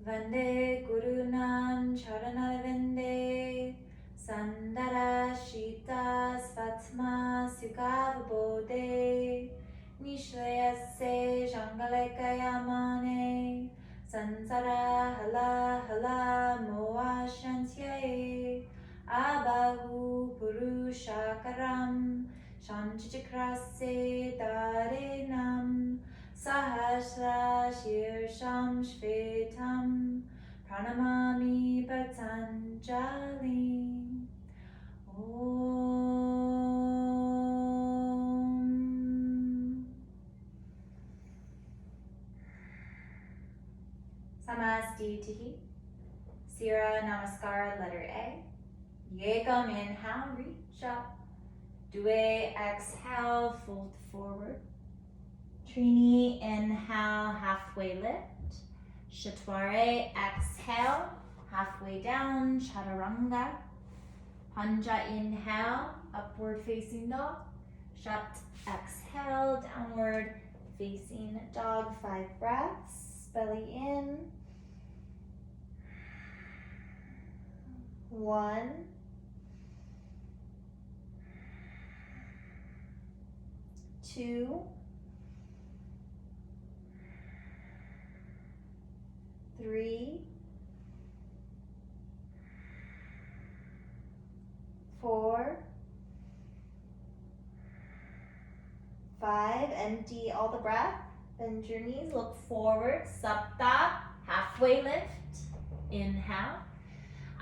Vande Gurunam Charanavende Sandara Shita Svatma Sukavabode Nishleyase Jangalekayamane Sansara Hala Hala Moa Shantyaye Abahu Purushakaram Shanchichakrase Darenam Sahasra Shirsham Shvetam Pranamami Patanjali Om Samastitihi Sira Namaskara letter A Yekam inhale, reach up. Due exhale, fold forward. Trini, inhale, halfway lift. Chaturanga, exhale, halfway down, chaturanga. Panja, inhale, upward facing dog. Shat, exhale, downward facing dog. 5 breaths, belly in. 1, 2, 3, 4, 5. Empty all the breath. Bend your knees, look forward. Sapta, halfway lift. Inhale.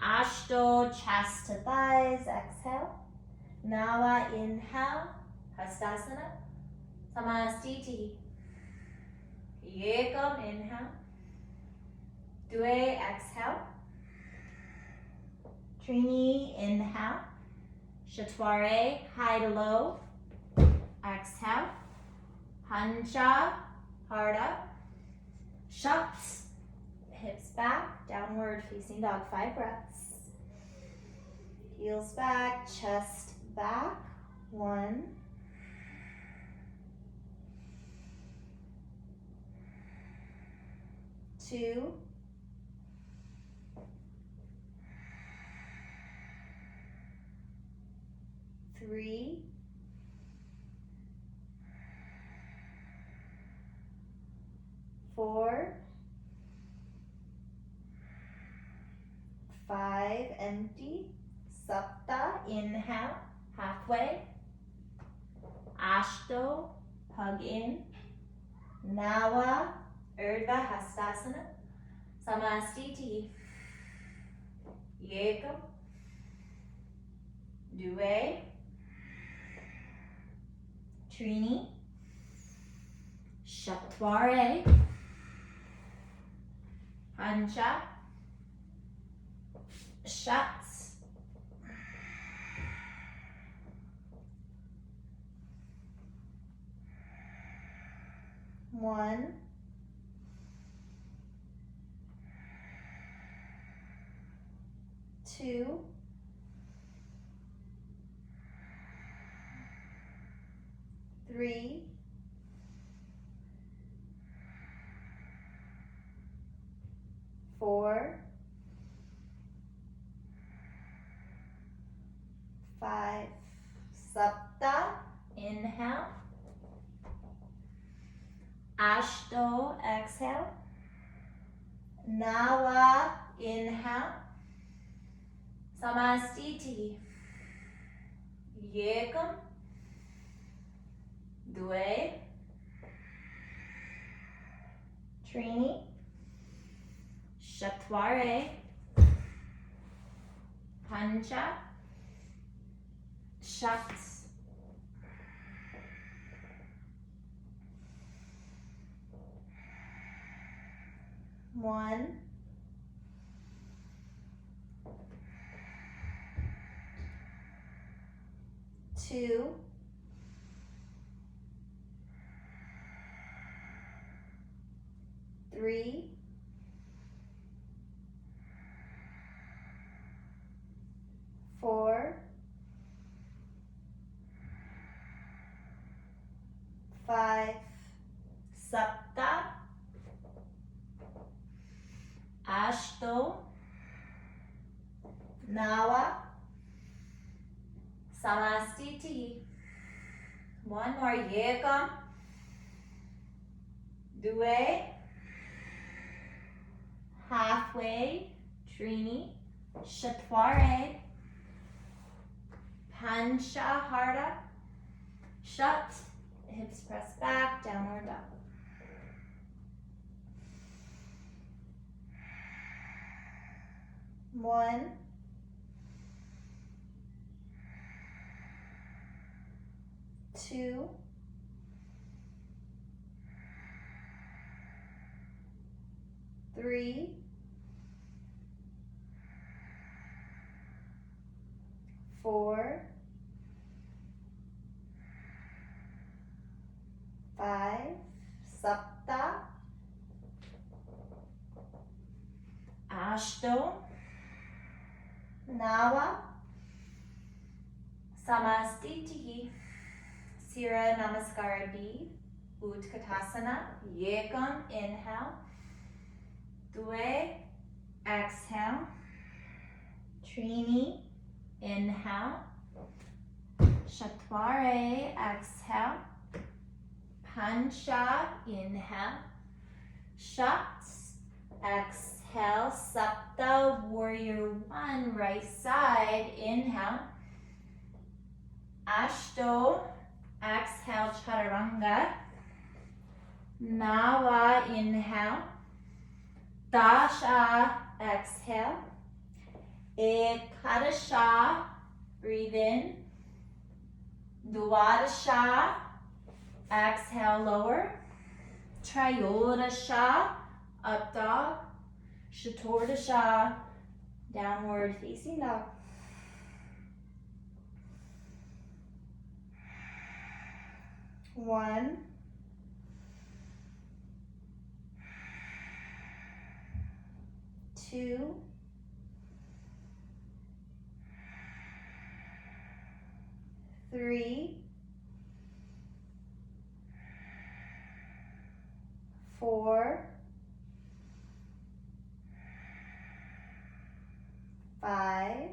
Ashto, chest to thighs. Exhale. Nava, inhale. Hastasana. Samastiti. Yekam, inhale. Due, exhale. Trini, inhale. Chaturanga, high to low. Exhale. Pancha, hard up. Shat, hips back. Downward facing dog. 5 breaths. Heels back, chest back. 1, 2, 3, 4, 5, empty. Sapta, inhale, halfway. Ashto, hug in. Nava, Urdhva Hastasana. Samastiti. Yekam. Due. Trini. Chaturanga. Pancha. Shat. 1, 2, 3, 4, 5. Sapta, inhale. Ashto, exhale. Nava, inhale. Samastiti. Yekam. Due. Trini. Chaturanga. Pancha. Shat. 1, 2, 3, 4, 5. Sapta. Ashto, Nawa, Samastiti. One more. Yekam, Due, halfway, Trini, Shatware, Panchaharda, shut, hips press back, downward dog. One, two, three, four, five, Sapta, Ashto, Nawa, Samastiti, Sira Namaskara D, Utkatasana, Yekam, inhale, Due, exhale, Trini, inhale, Shatware, exhale, Pancha, inhale, Shat, exhale, Sapta, warrior one, right side, inhale, Ashto, exhale, Chaturanga, Nawa, inhale, Dasha, exhale, Ekadasha, breathe in, Dwadasha, exhale, lower, Trayodasha, up dog, Shatordasha, downward facing dog. One, two, three, four, five,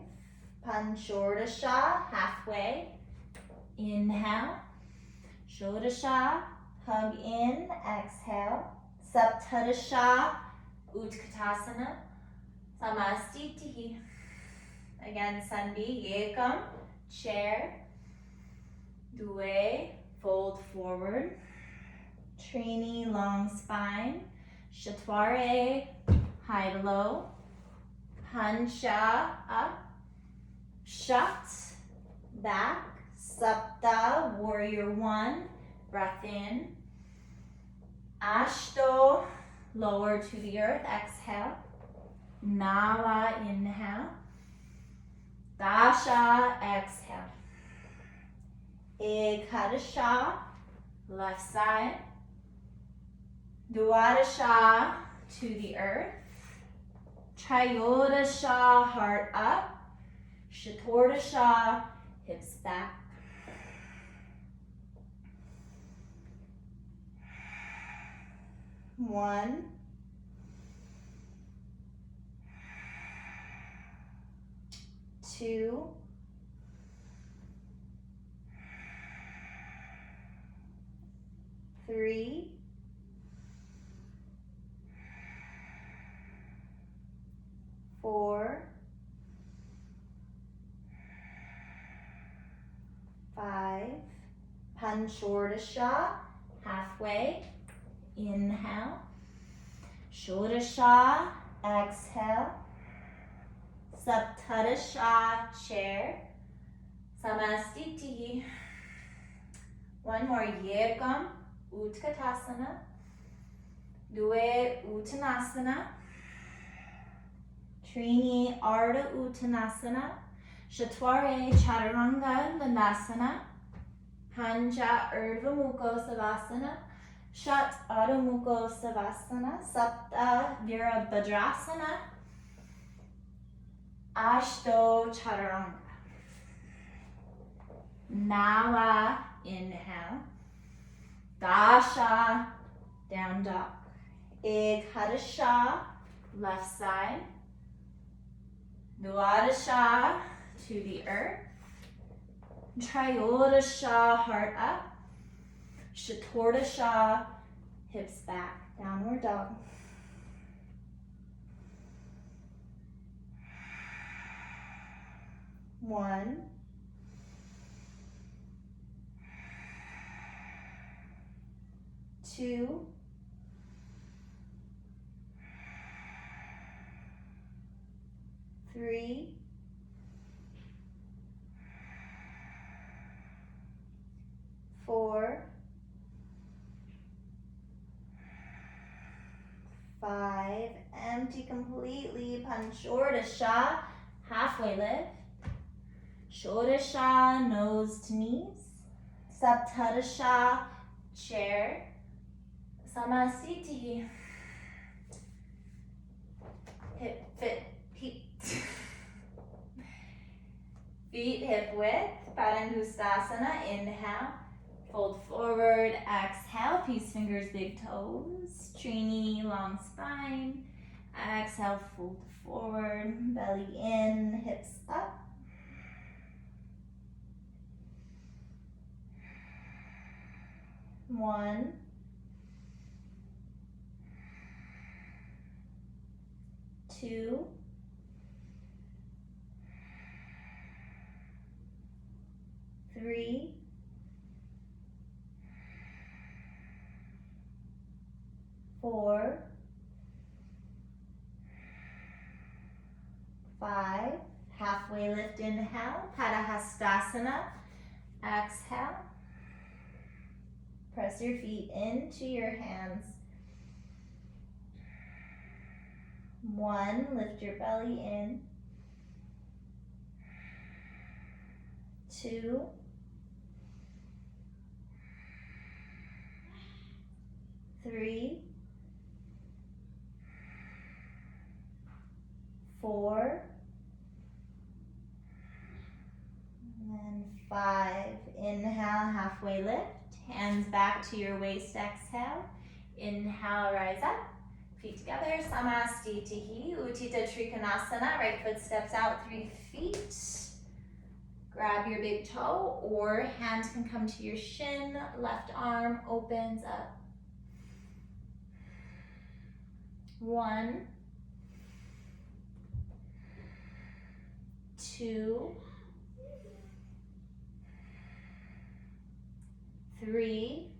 Panchordasha, halfway, inhale, Shodasha, hug in, exhale, Saptadasha, Utkatasana, Samastiti. Again, Sandhi, Yekam, chair, Due, fold forward, Trini, long spine, Shatware, high to low, Pancha, up, Shat, back, Sapta, warrior one, breath in, Ashto, lower to the earth, exhale, Nawa, inhale, Dasha, exhale, Ekadasha, left side, Dwadasha, to the earth, Trayodasha, heart up, Shatordasha, hips back. One, two, three, four, five, Panchordasha, halfway, inhale, Shodasha, exhale, Saptadasha, chair, Samastiti. One more, Yekam, Utkatasana, Due, Uttanasana, Trini, Ardha Uttanasana, Shatware, Chaturanga, Dandasana, Pancha, Urdhva Mukha Savasana, Shat, Adho Mukha Savasana, Sapta, Virabhadrasana, Ashto, Chaturanga. Nawa, inhale, Dasha, down dog, Ekadasha, Left side. Dwadasha to the earth. Triodasha, heart up. Shatordasha, hips back. Downward dog. One. Two. Three. Four. Five. Empty completely. Panchordasha, halfway lift. Shodasha, nose to knees. Saptadasha, chair. Samasthiti. Hip, fit, feet. Feet hip width. Padangustasana, inhale. Fold forward, exhale. Peace fingers, big toes. Trini, long spine. Exhale, fold forward. Belly in, hips up. One. Two. Three. Four. Five. Halfway lift, inhale. Padahastasana. Exhale. Press your feet into your hands. One, lift your belly in. Two. Three. Four. And then five. Inhale, halfway lift. Hands back to your waist, exhale. Inhale, rise up. Feet together, Samastitihi, Uttita Trikonasana. Right foot steps out 3 feet. Grab your big toe or hand can come to your shin. Left arm opens up. 1, 2, 3,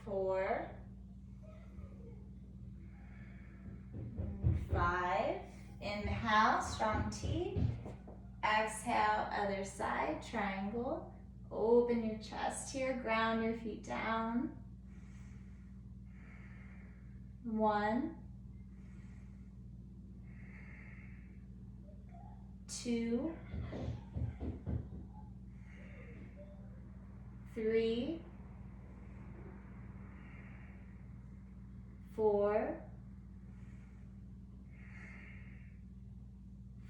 4, 5. Inhale, strong T. Exhale, other side, triangle. Open your chest here, ground your feet down. 1, 2, 3, 4,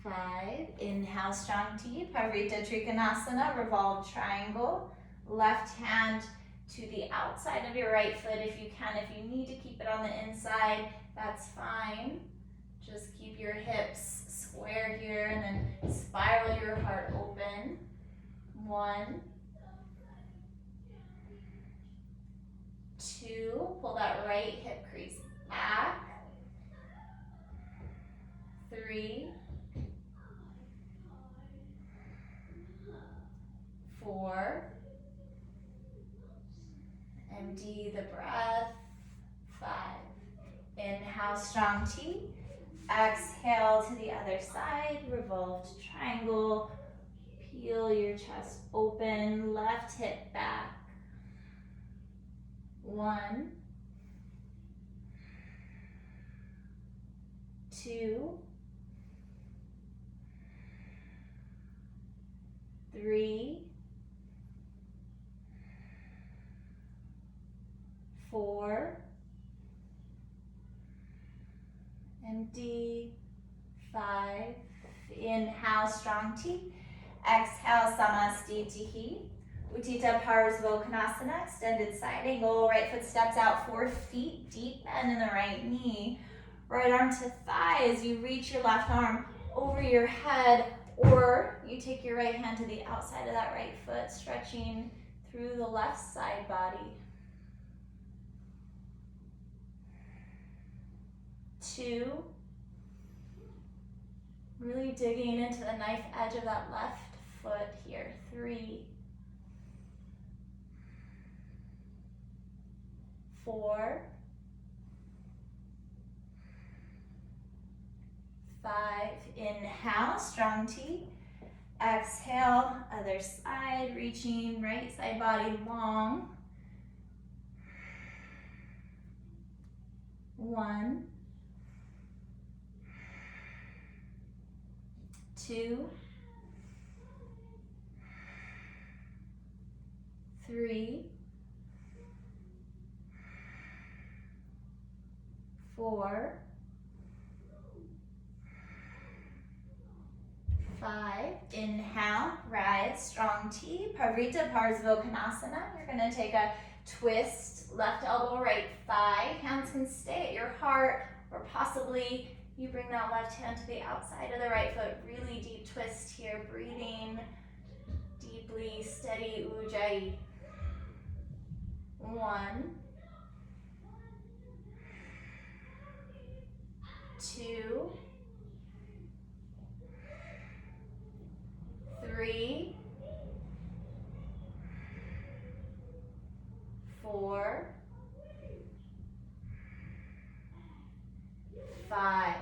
5. Inhale, strong T, Parvrita Trikonasana, revolve triangle. Left hand to the outside of your right foot if you can. If you need to keep it on the inside, that's fine. Just keep your hips square here and then spiral your heart open. 1, 2, pull that right hip crease back. 3, 4, empty the breath. 5, inhale, strong T. Exhale to the other side, revolved triangle. Peel your chest open, left hip back. 1, 2, 3, 4, empty. 5, inhale, strong T. Exhale, Samastitihi. Utthita Parsvottanasana, extended side angle. Right foot steps out 4 feet, deep bend in the right knee. Right arm to thigh as you reach your left arm over your head, or you take your right hand to the outside of that right foot, stretching through the left side body. 2. Really digging into the knife edge of that left foot here. 3. 4. 5. Inhale, strong T. Exhale, other side, reaching right side body long. 1, 2, 3, 4, 5. Inhale, rise, strong T. Parivrtta Parsvottanasana. You're going to take a twist, left elbow, right thigh. Hands can stay at your heart, or possibly you bring that left hand to the outside of the right foot. Really deep twist here, breathing deeply, steady ujjayi. 1, 2, 3, 4, 5.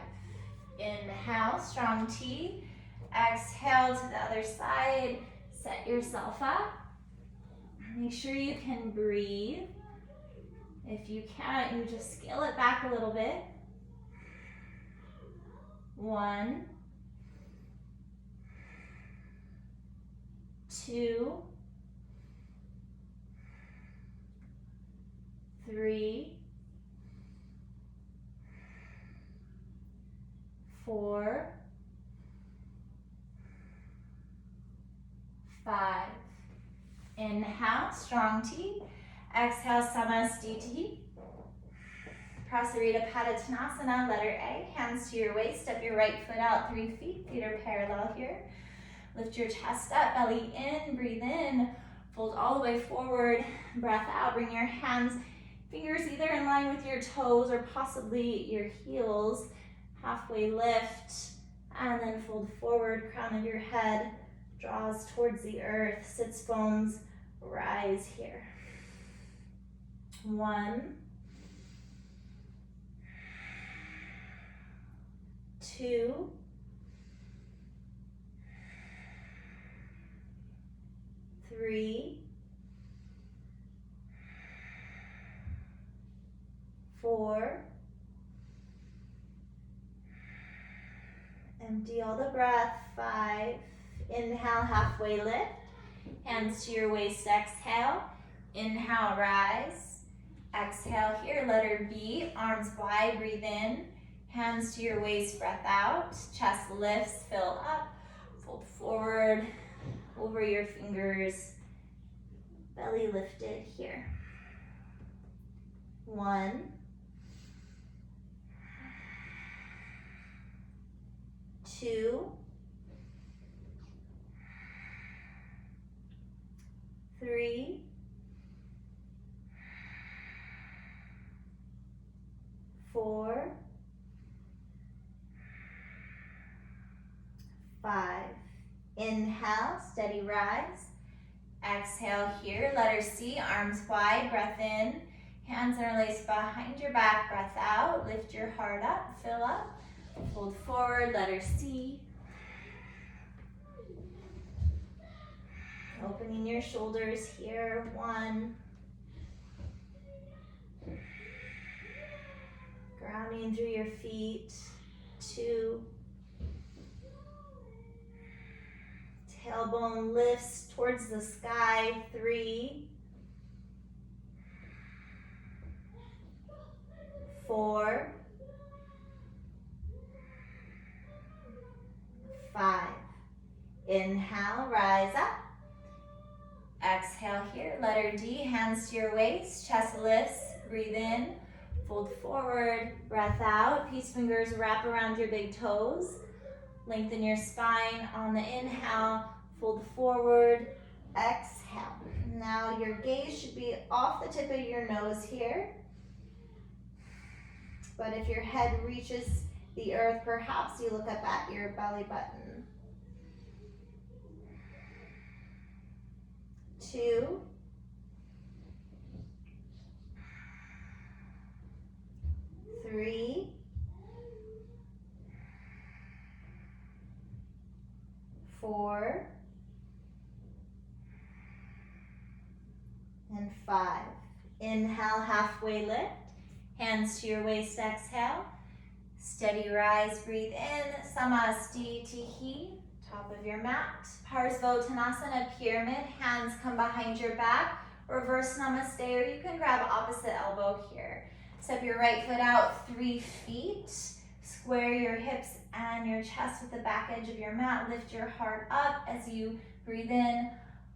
Inhale, strong T. Exhale to the other side. Set yourself up. Make sure you can breathe. If you can't, you just scale it back a little bit. 1, 2, 3, 4, 5. Inhale, strong T. Exhale, Samasthiti. Prasarita Padottanasana, letter A. Hands to your waist, step your right foot out 3 feet. Feet are parallel here. Lift your chest up, belly in, breathe in. Fold all the way forward, breath out. Bring your hands, fingers either in line with your toes or possibly your heels. Halfway lift, and then fold forward, crown of your head draws towards the earth, sits bones rise here. 1, 2, 3, 4. Empty all the breath. 5. Inhale, halfway lift. Hands to your waist, exhale. Inhale, rise. Exhale here, letter B. Arms wide, breathe in. Hands to your waist, breath out. Chest lifts, fill up. Fold forward, over your fingers. Belly lifted here. 1, 2, 3, 4, 5. Inhale, steady rise. Exhale here, letter C, arms wide, breath in. Hands interlaced behind your back, breath out. Lift your heart up, fill up. Fold forward, letter C. Opening your shoulders here, 1. Grounding through your feet, 2. Tailbone lifts towards the sky, 3. 4. 5. Inhale, rise up. Exhale. exhale here. Letter D, hands to your waist, chest lifts, breathe in, fold forward, breath out. Peace fingers wrap around your big toes. Lengthen your spine on the inhale, fold forward, exhale. Now your gaze should be off the tip of your nose here. But if your head reaches the earth, perhaps you look up at your belly button. 2, 3, 4, and 5. Inhale, halfway lift. Hands to your waist, exhale. Steady rise, breathe in. Samastitihi, top of your mat. Parsvottanasana, pyramid. Hands come behind your back. Reverse namaste, or you can grab opposite elbow here. Step your right foot out 3 feet. Square your hips and your chest with the back edge of your mat. Lift your heart up as you breathe in.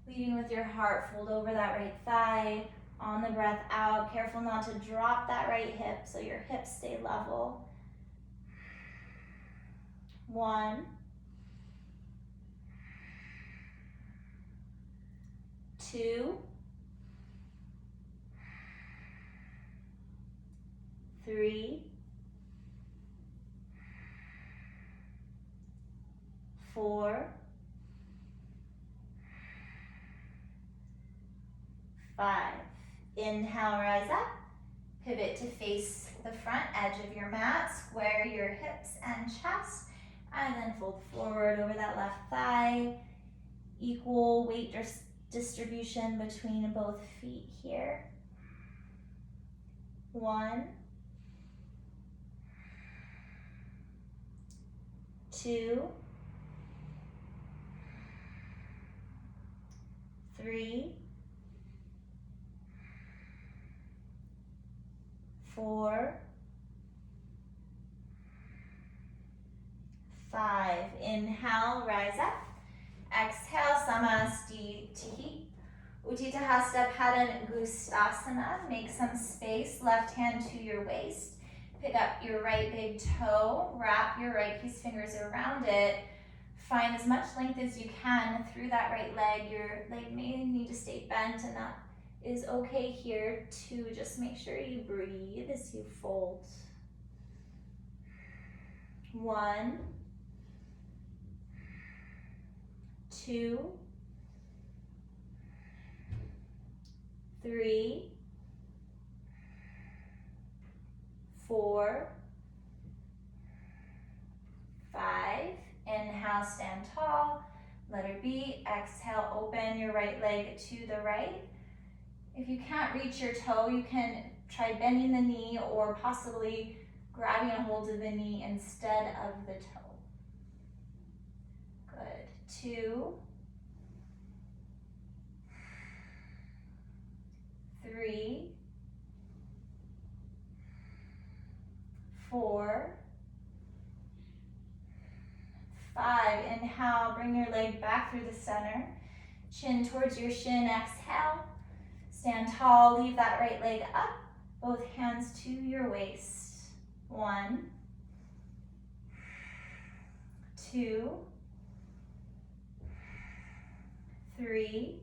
Leading with your heart, fold over that right thigh. On the breath out, careful not to drop that right hip so your hips stay level. 1, 2, 3, 4, 5. Inhale, rise up. Pivot to face the front edge of your mat. Square your hips and chest. And then fold forward over that left thigh. Equal weight distribution between both feet here. 1, 2, 3, 4, 5. Inhale, rise up. Exhale, Samastitihi. Utthita Hasta Padangusthasana. Make some space, left hand to your waist. Pick up your right big toe. Wrap your right peace fingers around it. Find as much length as you can through that right leg. Your leg may need to stay bent, and that is okay here too. Just make sure you breathe as you fold. 1, 2, 3, 4, 5. Inhale, stand tall. Letter B. Exhale, open your right leg to the right. If you can't reach your toe, you can try bending the knee or possibly grabbing a hold of the knee instead of the toe. Good. 2, 3, 4, 5. Inhale, bring your leg back through the center. Chin towards your shin, exhale. Stand tall, leave that right leg up. Both hands to your waist. 1, 2, 3,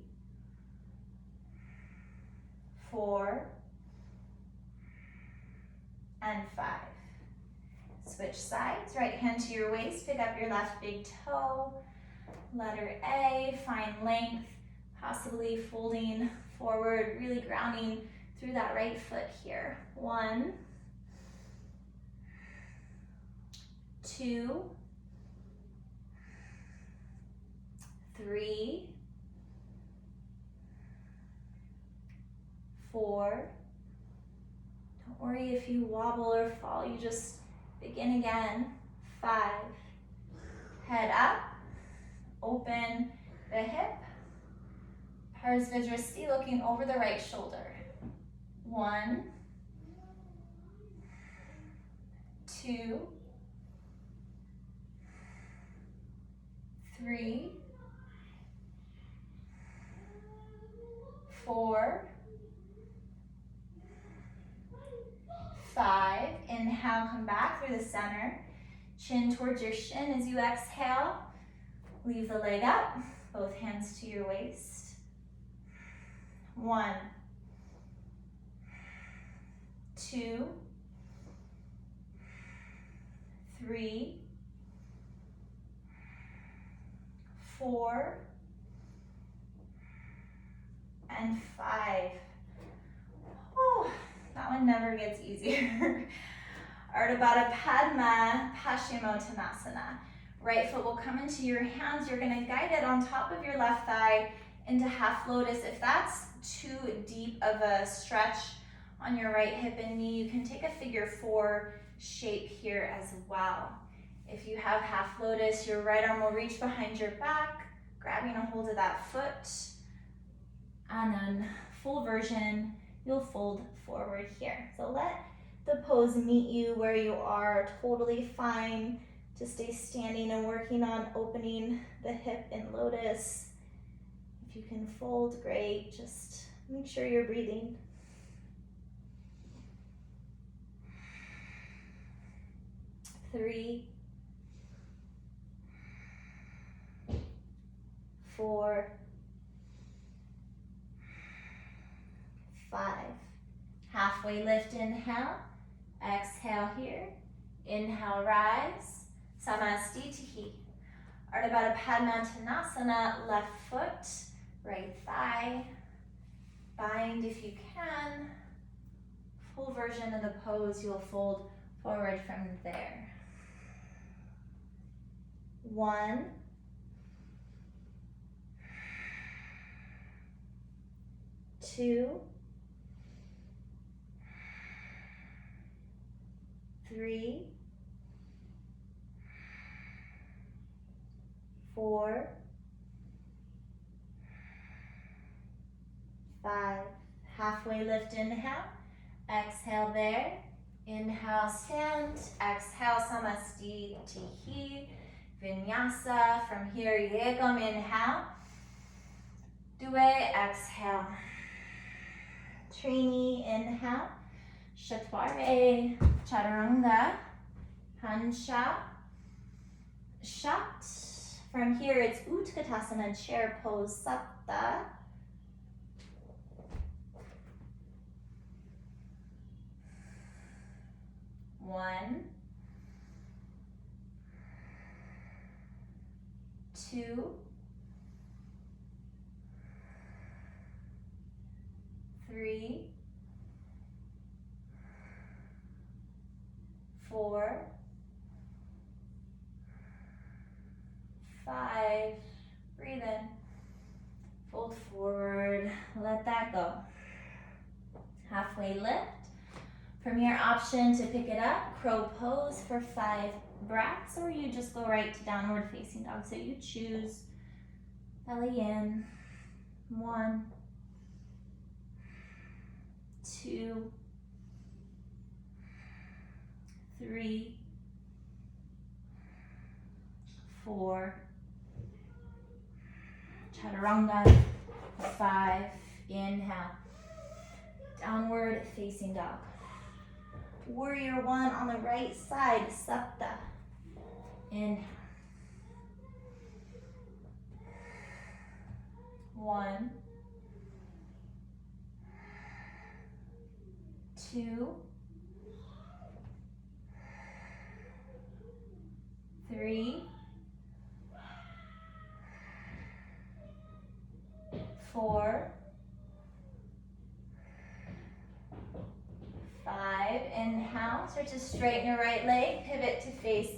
4, and 5. Switch sides, right hand to your waist, pick up your left big toe. Letter A, find length, possibly folding forward, really grounding through that right foot here. 1, 2, 3, 4. Don't worry if you wobble or fall, you just begin again. 5. Head up, open the hip. Parsvidrasti, looking over the right shoulder. 1, 2, 3, 4, 5. Inhale, come back through the center. Chin towards your shin as you exhale. Leave the leg up, both hands to your waist. 1, 2, 3, 4, and 5. Oh, that one never gets easier. Ardha Padma Paschimottanasana. Right foot will come into your hands. You're going to guide it on top of your left thigh into half lotus. If that's too deep of a stretch on your right hip and knee, you can take a figure 4 shape here as well. If you have half lotus, your right arm will reach behind your back, grabbing a hold of that foot. And then full version, you'll fold forward here. So let the pose meet you where you are, totally fine to stay standing and working on opening the hip in lotus. If you can fold, great. Just make sure you're breathing. 3, 4, 5. Halfway lift, inhale. Exhale here. Inhale, rise. Samastitihi. Ardha Padma, left foot, right thigh. Bind if you can. Full version of the pose, you'll fold forward from there. 1, 2, 3, 4, 5. Halfway lift, inhale. Exhale there. Inhale, stand. Exhale, samastitihi. Vinyasa. From here, yegam, inhale. Due, exhale. Trini, inhale. Shatware, chaturanga, hansha, shat. From here, it's Utkatasana, chair pose, sapta. One, 2, 3, 4, 5. Breathe in. Fold forward. Let that go. Halfway lift. From your option to pick it up, crow pose for 5 breaths, or you just go right to downward facing dog. So you choose. Belly in. 1, 2, 3, 4, chaturanga, 5, inhale, downward facing dog. Warrior 1 on the right side, sapta, inhale. 1, 2, 3, 4, 5. Inhale, start to straighten your right leg, pivot to face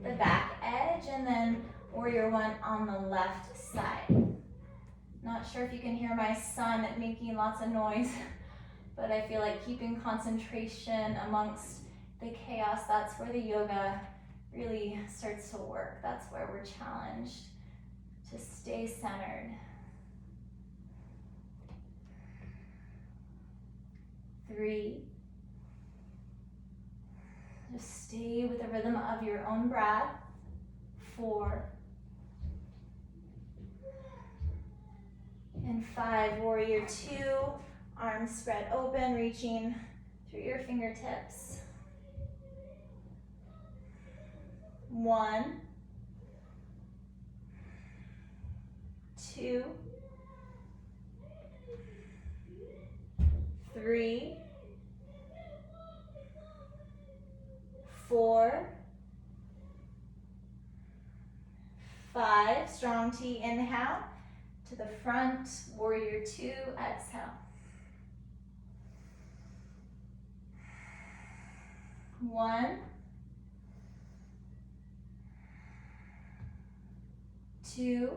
the back edge, and then warrior 1 on the left side. Not sure if you can hear my son making lots of noise, but I feel like keeping concentration amongst the chaos, that's where the yoga really starts to work. That's where we're challenged to stay centered. 3. Just stay with the rhythm of your own breath. 4. In 5, warrior 2, arms spread open, reaching through your fingertips. 1, 2, 3, 4, 5. Strong T, inhale. To the front, warrior 2, exhale. 1, 2,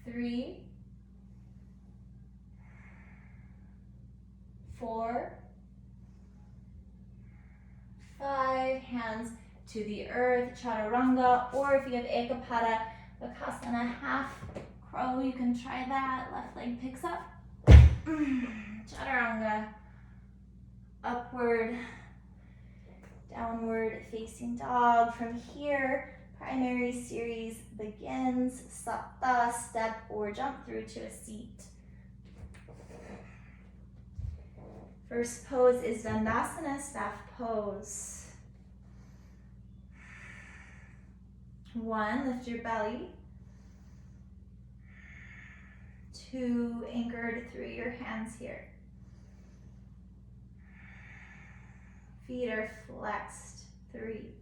3, 4, 5. Hands to the earth, chaturanga, or if you have ekapada, bakasana, half crow, you can try that. Left leg picks up. Chaturanga, upward, downward facing dog. From here, primary series begins. Sapta, step or jump through to a seat. First pose is Dandasana, staff pose. 1, lift your belly. 2, anchored through your hands here. Feet are flexed. 3,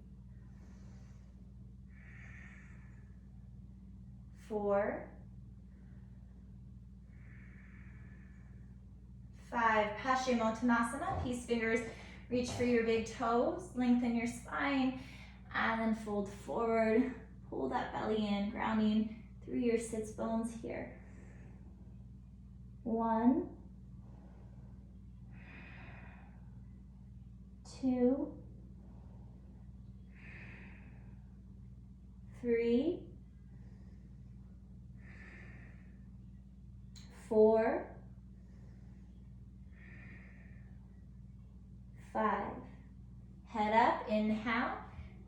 4, 5. Paschimottanasana, peace fingers, reach for your big toes, lengthen your spine, and then fold forward. Pull that belly in, grounding through your sits bones here. 1, 2, 3, 4, 5. Head up, inhale.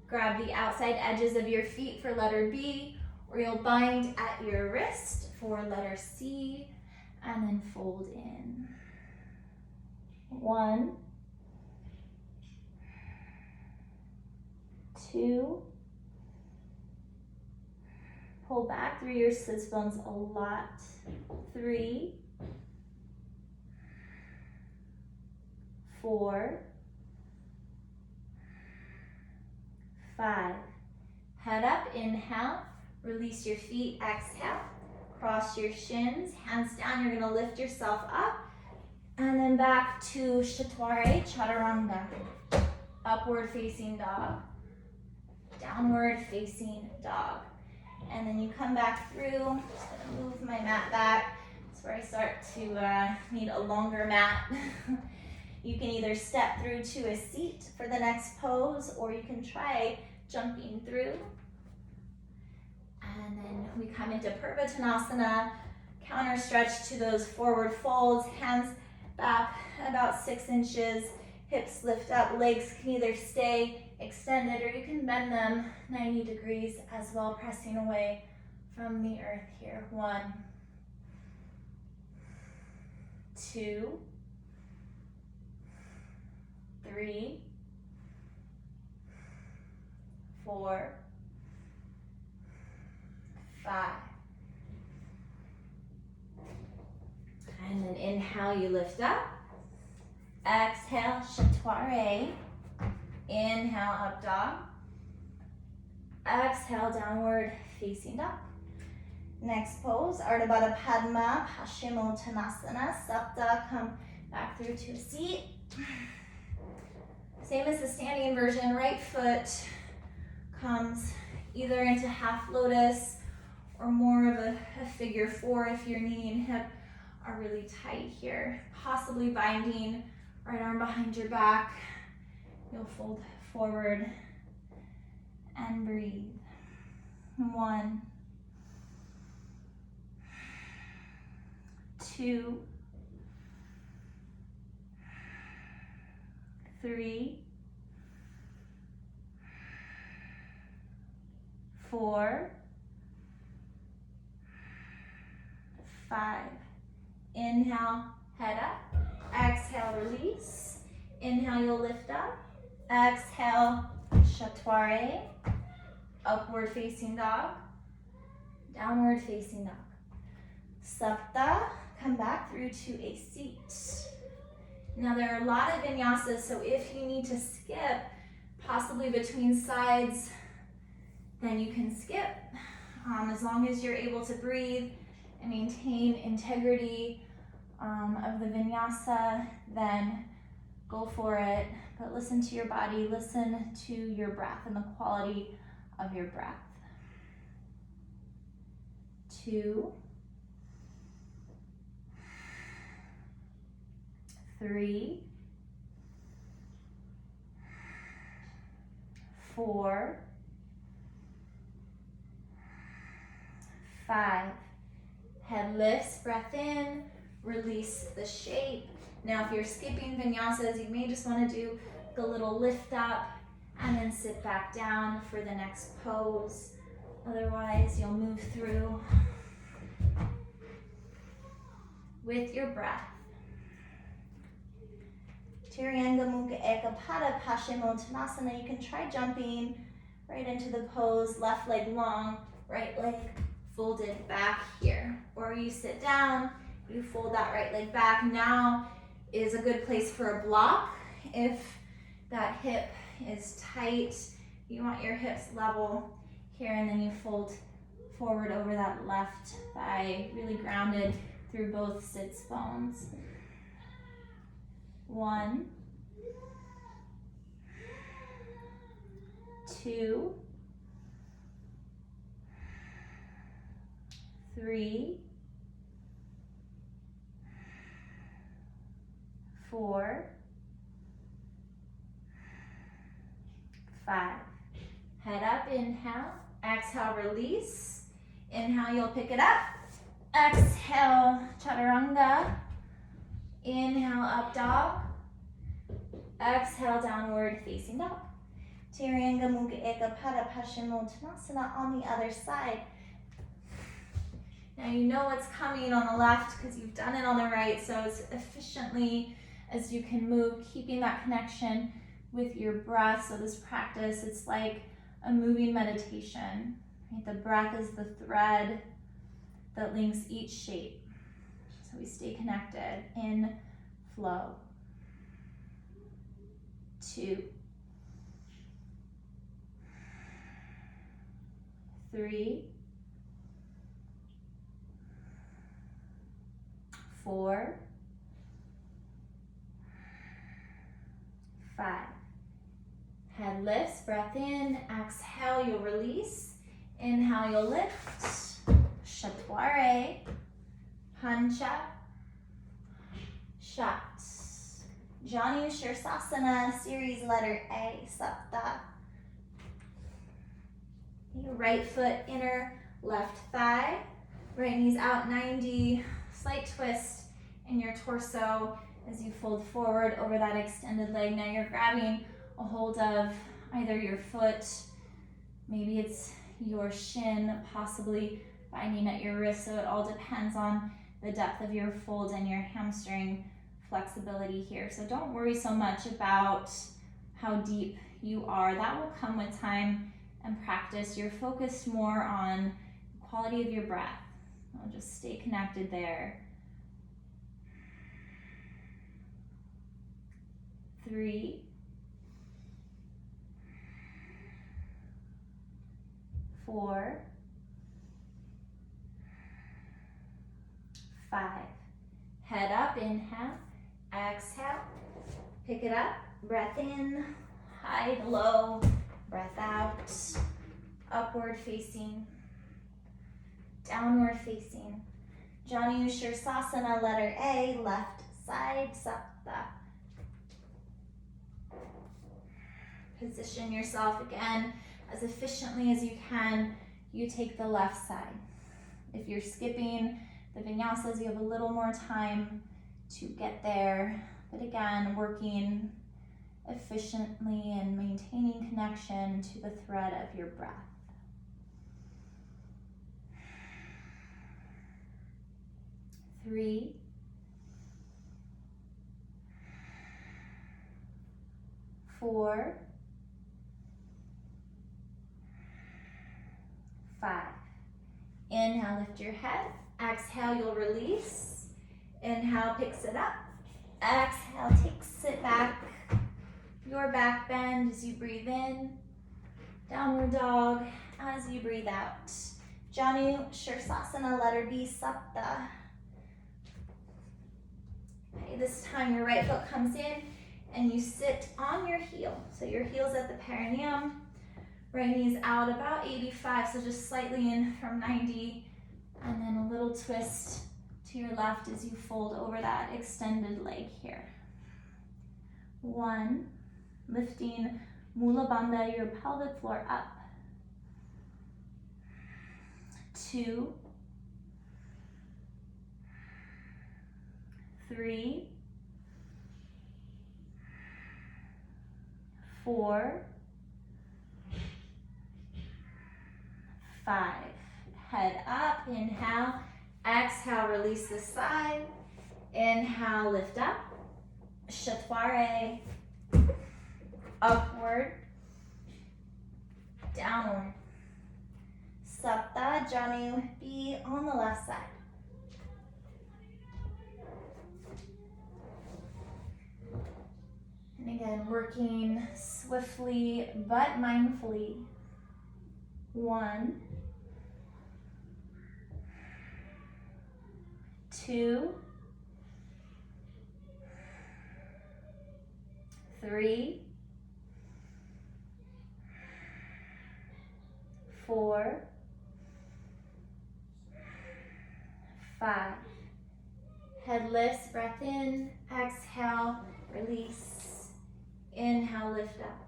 Grab the outside edges of your feet for letter B, or you'll bind at your wrist for letter C, and then fold in. 1, 2, pull back through your sits bones a lot. 3, 4, 5. Head up, inhale, release your feet, exhale, cross your shins, hands down, you're gonna lift yourself up, and then back to Chaturanga, Chaturanga. Upward facing dog, downward facing dog. And then you come back through. I'm just gonna move my mat back. That's where I start to need a longer mat. You can either step through to a seat for the next pose, or you can try jumping through. And then we come into Purvattanasana, counter stretch to those forward folds, hands back about 6 inches, hips lift up, legs can either stay extended or you can bend them 90 degrees as well, pressing away from the earth here. 1, 2, 3, 4, 5. And then inhale, you lift up. Exhale, Chaturanga. Inhale, up dog. Exhale, downward facing dog. Next pose, Ardha Baddha Padma, Paschimottanasana. Sapta, come back through to a seat. Same as the standing version, right foot comes either into half lotus or more of a figure 4 if your knee and hip are really tight here. Possibly binding right arm behind your back. You'll fold forward and breathe. 1, 2, 3, 4, 5. Inhale, head up. Exhale, release. Inhale, you'll lift up. Exhale, chaturanga. Upward facing dog. Downward facing dog. Sapta, come back through to a seat. Now there are a lot of vinyasas, so if you need to skip, possibly between sides, then you can skip. As long as you're able to breathe and maintain integrity of the vinyasa, then go for it. But listen to your body, listen to your breath and the quality of your breath. 2, 3, 4, 5. Head lifts, breath in, release the shape. Now if you're skipping vinyasas, you may just want to do the little lift up and then sit back down for the next pose. Otherwise, you'll move through with your breath. Tiranga Mukha Eka Pada Paschimottanasana. You can try jumping right into the pose, left leg long, right leg folded back here. Or you sit down, you fold that right leg back. Now is a good place for a block. If that hip is tight, you want your hips level here, and then you fold forward over that left thigh, really grounded through both sits bones. 1, 2, 3, 4, 5. Head up, inhale. Exhale, release. Inhale, you'll pick it up. Exhale, chaturanga. Inhale, up dog. Exhale, downward facing dog. Tiranga Mukha Eka Pada Paschimottanasana on the other side. Now you know what's coming on the left because you've done it on the right, so as efficiently as you can move, keeping that connection with your breath. So this practice, it's like a moving meditation. Right? The breath is the thread that links each shape. So we stay connected in flow. 2, 3, 4, 5. Head lifts, breath in, exhale, you'll release. Inhale, you'll lift. Chaturanga, Pancha, Shat. Janu Shirsasana, series letter A, Sapta. Your right foot inner, left thigh. Right knee's out 90, slight twist in your torso as you fold forward over that extended leg. Now you're grabbing a hold of either your foot, maybe it's your shin, possibly binding at your wrist, so it all depends on the depth of your fold and your hamstring flexibility here. So don't worry so much about how deep you are. That will come with time and practice. You're focused more on the quality of your breath. I'll just stay connected there. 3, 4, 5. Head up, inhale, exhale, pick it up, breath in, high to low, breath out, upward facing, downward facing. Janu Shirsasana, letter A, left side, Sapta. Position yourself again as efficiently as you can. You take the left side. If you're skipping the vinyasas, you have a little more time to get there. But again, working efficiently and maintaining connection to the thread of your breath. 3, 4, 5. Inhale, lift your head. Exhale, you'll release. Inhale, picks it up. Exhale, takes it back. Your back bend as you breathe in. Downward dog as you breathe out. Janu Shirsasana, letter B, Sapta. Okay, this time your right foot comes in and you sit on your heel. So your heel's at the perineum. Right knee's out about 85, so just slightly in from 90. And then a little twist to your left as you fold over that extended leg here. 1, lifting Mula Bandha, your pelvic floor up. 2, 3, 4, 5. Head up, inhale, exhale, release the side. Inhale, lift up. Chaturanga, upward, downward. Sapta, Janu, B on the left side. And again, working swiftly but mindfully. 1, 2, 3, 4, 5. Head lifts, breath in, exhale, release. Inhale, lift up.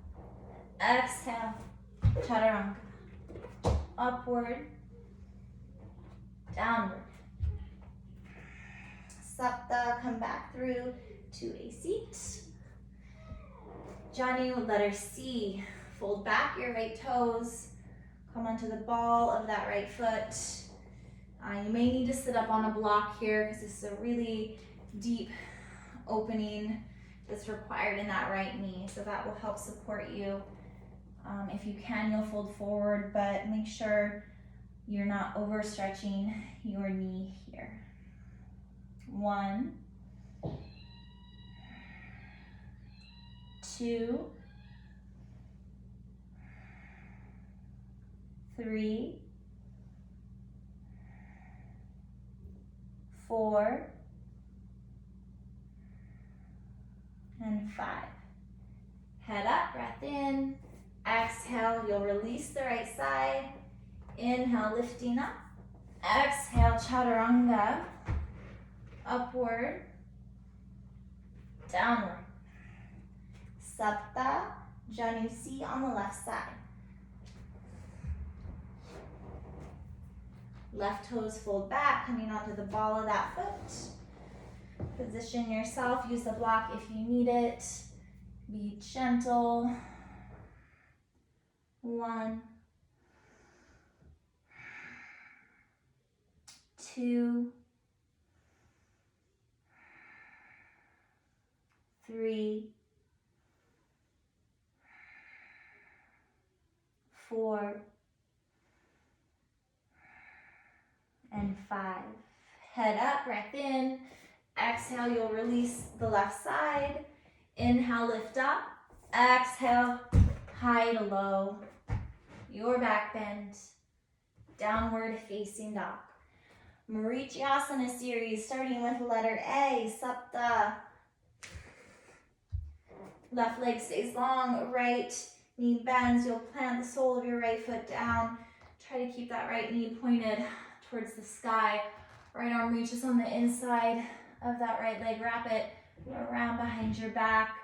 Exhale, chaturanga. Upward, downward. Sapta, come back through to a seat. Janu, letter C. Fold back your right toes. Come onto the ball of that right foot. You may need to sit up on a block here because this is a really deep opening that's required in that right knee. So that will help support you. If you can, you'll fold forward, but make sure you're not overstretching your knee here. 1, 2, 3, 4, and 5. Head up, breath in. Exhale, you'll release the right side. Inhale, lifting up. Exhale, chaturanga. Upward, downward. Sapta, Janu C on the left side. Left toes fold back, coming onto the ball of that foot. Position yourself, use the block if you need it. Be gentle. 1, 2, 3, 4, and 5. Head up, breath in. Exhale, you'll release the left side. Inhale, lift up. Exhale, high to low. Your back bend. Downward facing dog. Marichyasana series, starting with letter A, Sapta. Left leg stays long, right knee bends. You'll plant the sole of your right foot down. Try to keep that right knee pointed towards the sky. Right arm reaches on the inside of that right leg. Wrap it around behind your back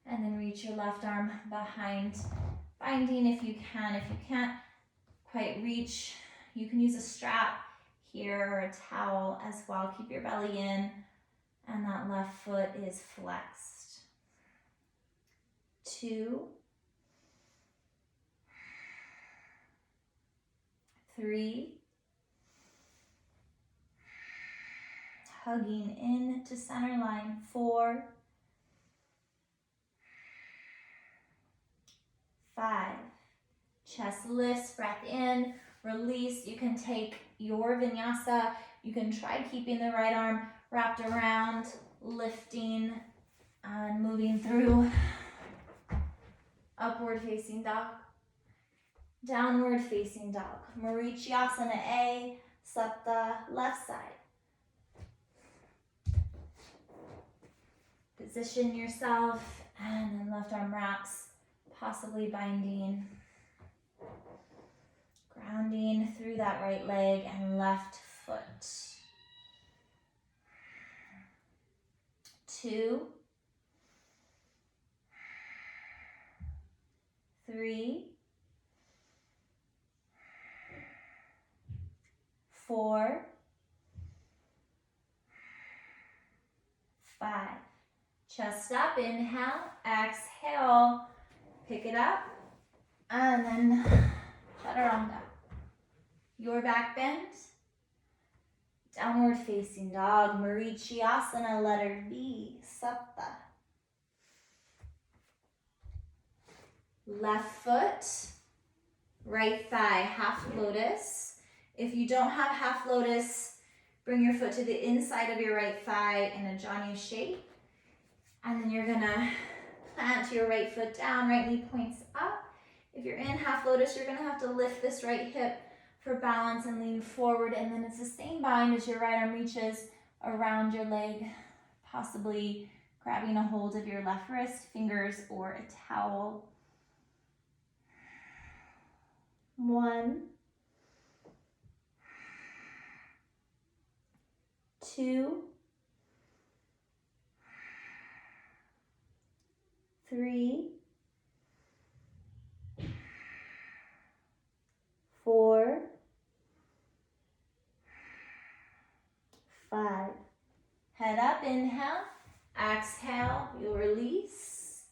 and then reach your left arm behind. Binding if you can. If you can't quite reach, you can use a strap here or a towel as well. Keep your belly in and that left foot is flexed. 2, 3, hugging in to center line. 4, 5. Chest lifts, breath in, release. You can take your vinyasa. You can try keeping the right arm wrapped around, lifting and moving through. Upward facing dog. Downward facing dog. Marichyasana A, Sapta, left side. Position yourself and then left arm wraps, possibly binding. Grounding through that right leg and left foot. 2, 3, 4, 5. Chest up, inhale, exhale, pick it up, and then chaturanga. Your back bend, downward facing dog, Marichyasana, letter B, Sapta. Left foot, right thigh, half lotus. If you don't have half lotus, bring your foot to the inside of your right thigh in a Janu shape. And then you're gonna plant your right foot down, right knee points up. If you're in half lotus, you're gonna have to lift this right hip for balance and lean forward. And then it's the same bind as your right arm reaches around your leg, possibly grabbing a hold of your left wrist, fingers, or a towel. 1, 2, 3, 4, 5. Head up, inhale, exhale, you'll release.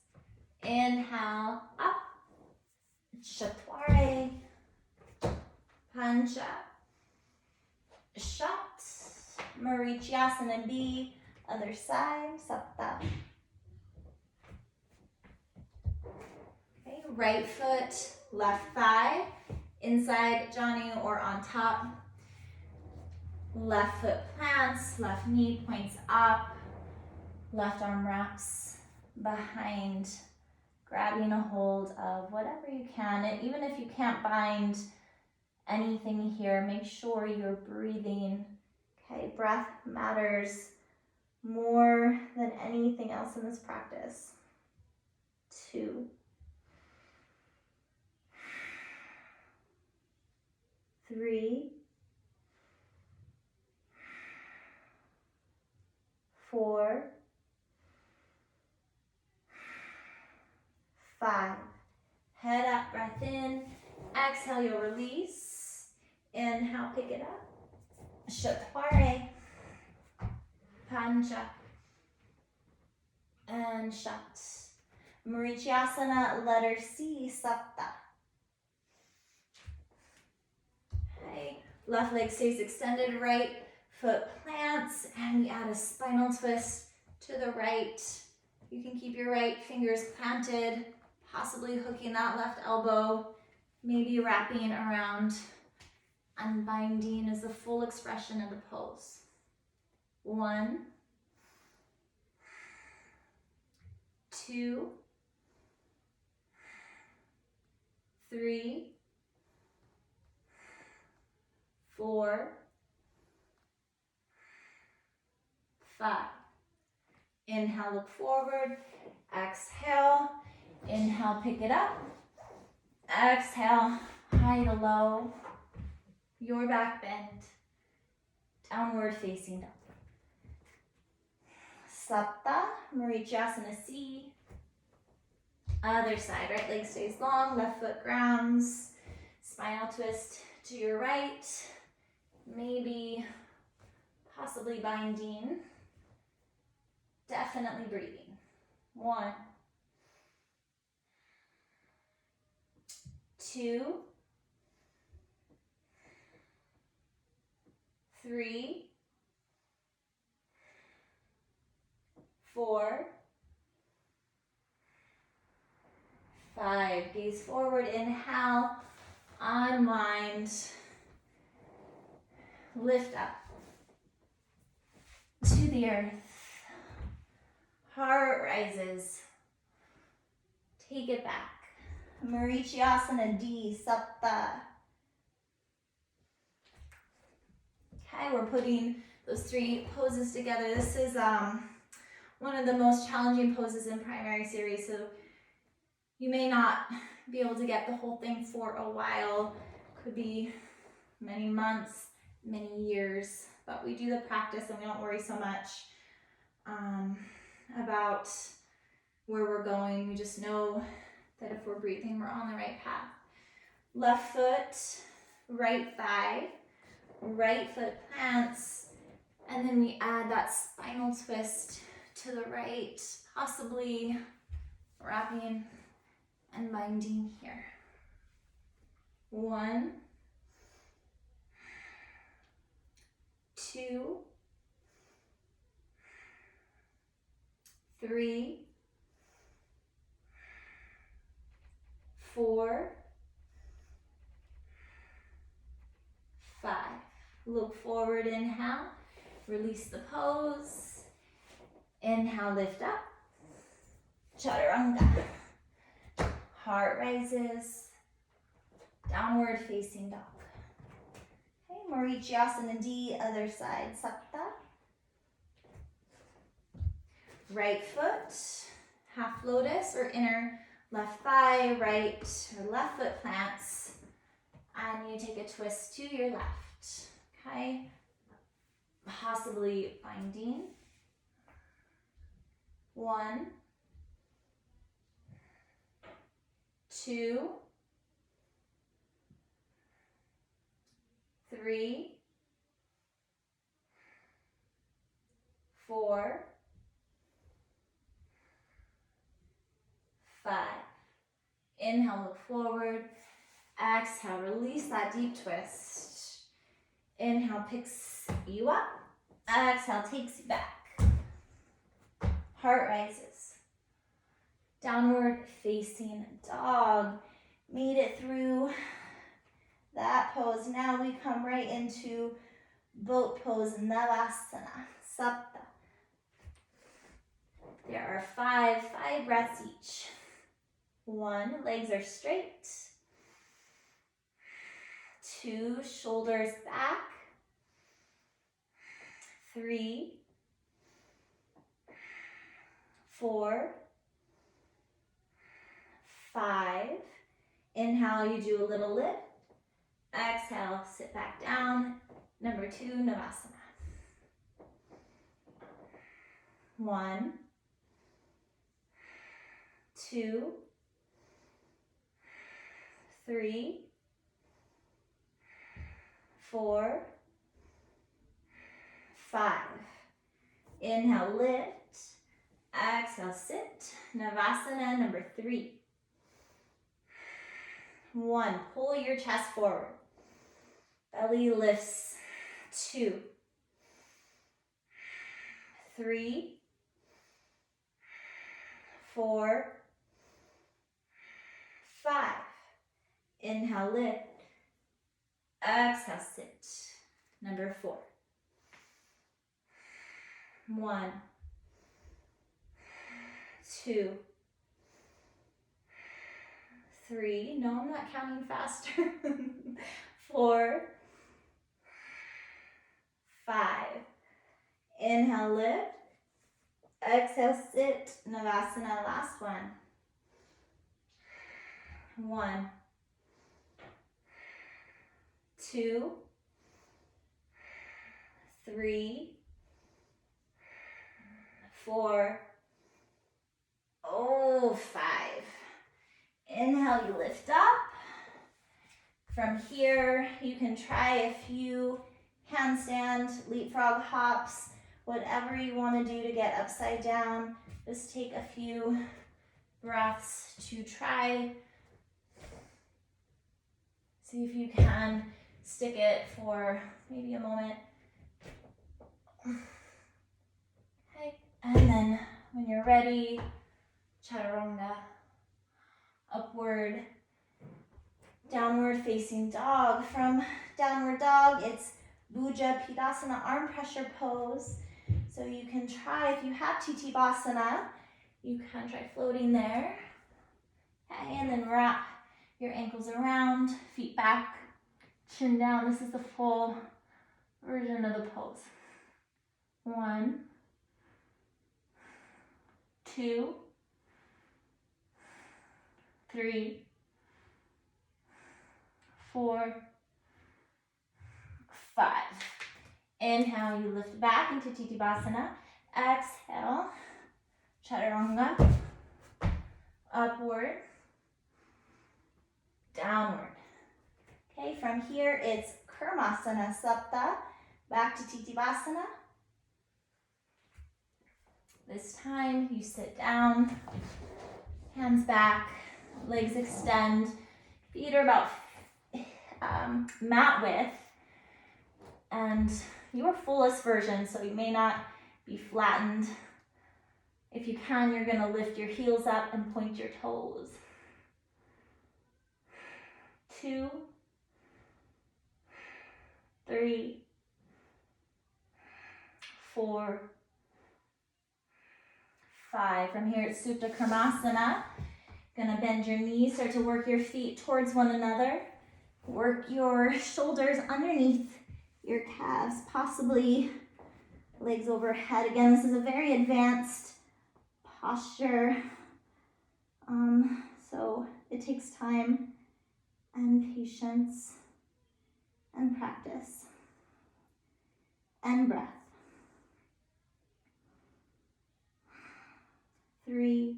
Inhale, up, Chaturanga, Pancha, Shat, Marichyasana B, other side, Sapta. Okay, right foot, left thigh, inside Janu or on top. Left foot plants, left knee points up, left arm wraps behind, grabbing a hold of whatever you can. And even if you can't bind anything here, make sure you're breathing. Okay, breath matters more than anything else in this practice. 2, 3, 4, 5. Head up, breath in. Exhale, you'll release. Inhale, pick it up. Chaturanga, Pancha, and Shat. Marichyasana, letter C, Sapta. Okay, left leg stays extended, right foot plants, and we add a spinal twist to the right. You can keep your right fingers planted, possibly hooking that left elbow, maybe wrapping around. Unbinding is the full expression of the pose. 1, 2, 3, 4, 5. Inhale, look forward. Exhale. Inhale, pick it up. Exhale, high to low. Your back bend. Downward facing dog. Sapta, Marichyasana C. Other side, right leg stays long, left foot grounds. Spinal twist to your right. Maybe, possibly binding. Definitely breathing. 1, 2, 3, 4, 5. Gaze forward, inhale, unwind, lift up to the earth. Heart rises. Take it back. Marichyasana D, Sapta. Okay, we're putting those 3 poses together. This is one of the most challenging poses in primary series, so you may not be able to get the whole thing for a while. Could be many months, many years, but we do the practice and we don't worry so much about where we're going. We just know that if we're breathing, we're on the right path. Left foot, right thigh, right foot plants, and then we add that spinal twist to the right, possibly wrapping and binding here. 1, 2, 3, 4, 5. Look forward, inhale, release the pose. Inhale, lift up, chaturanga. Heart rises, downward facing dog. Okay, Marichyasana D, other side, Sapta. Right foot, half lotus or inner left thigh, right or left foot plants, and you take a twist to your left, okay? Possibly binding. 1, 2, 3, 4, 5. Inhale, look forward. Exhale, release that deep twist. Inhale, picks you up. Exhale, takes you back. Heart rises. Downward facing dog. Made it through that pose. Now we come right into boat pose, Navasana, Sapta. There are 5 breaths each. 1, legs are straight. 2, shoulders back. 3, 4, 5. Inhale, you do a little lift. Exhale, sit back down. Number 2, Navasana. 1, 2, 3, 4, 5. Inhale, lift. Exhale, sit. Navasana number 3. 1, pull your chest forward. Belly lifts. 2, 3, 4, 5. Inhale, lift. Exhale, sit. Number 4. 1, 2, 3. No, I'm not counting faster. 4, 5. Inhale, lift. Exhale, sit. Navasana, last one. 1, 2, 3, 4, 5. Inhale, you lift up. From here, you can try a few handstand, leapfrog hops, whatever you want to do to get upside down. Just take a few breaths to try. See if you can stick it for maybe a moment. Okay, and then When you're ready, chaturanga, upward, downward facing dog. From downward dog, it's Bhuja Pidasana, arm pressure pose. So you can try, if you have Titibhasana, you can try floating there. Okay, and then wrap your ankles around, feet back, chin down. This is the full version of the pose. 1, 2, 3, 4, 5. Inhale, you lift back into Titibhasana. Exhale, chaturanga, upward, downward. Okay, from here it's Kurmasana Sapta, back to Titibhasana. This time you sit down, hands back, legs extend, feet are about mat width, and your fullest version, so you may not be flattened. If you can, you're going to lift your heels up and point your toes. 2, 3, 4, 5. From here it's Supta Karmasana. Gonna bend your knees, start to work your feet towards one another. Work your shoulders underneath your calves, possibly legs overhead. Again, this is a very advanced posture. So it takes time and patience and practice and breath. 3,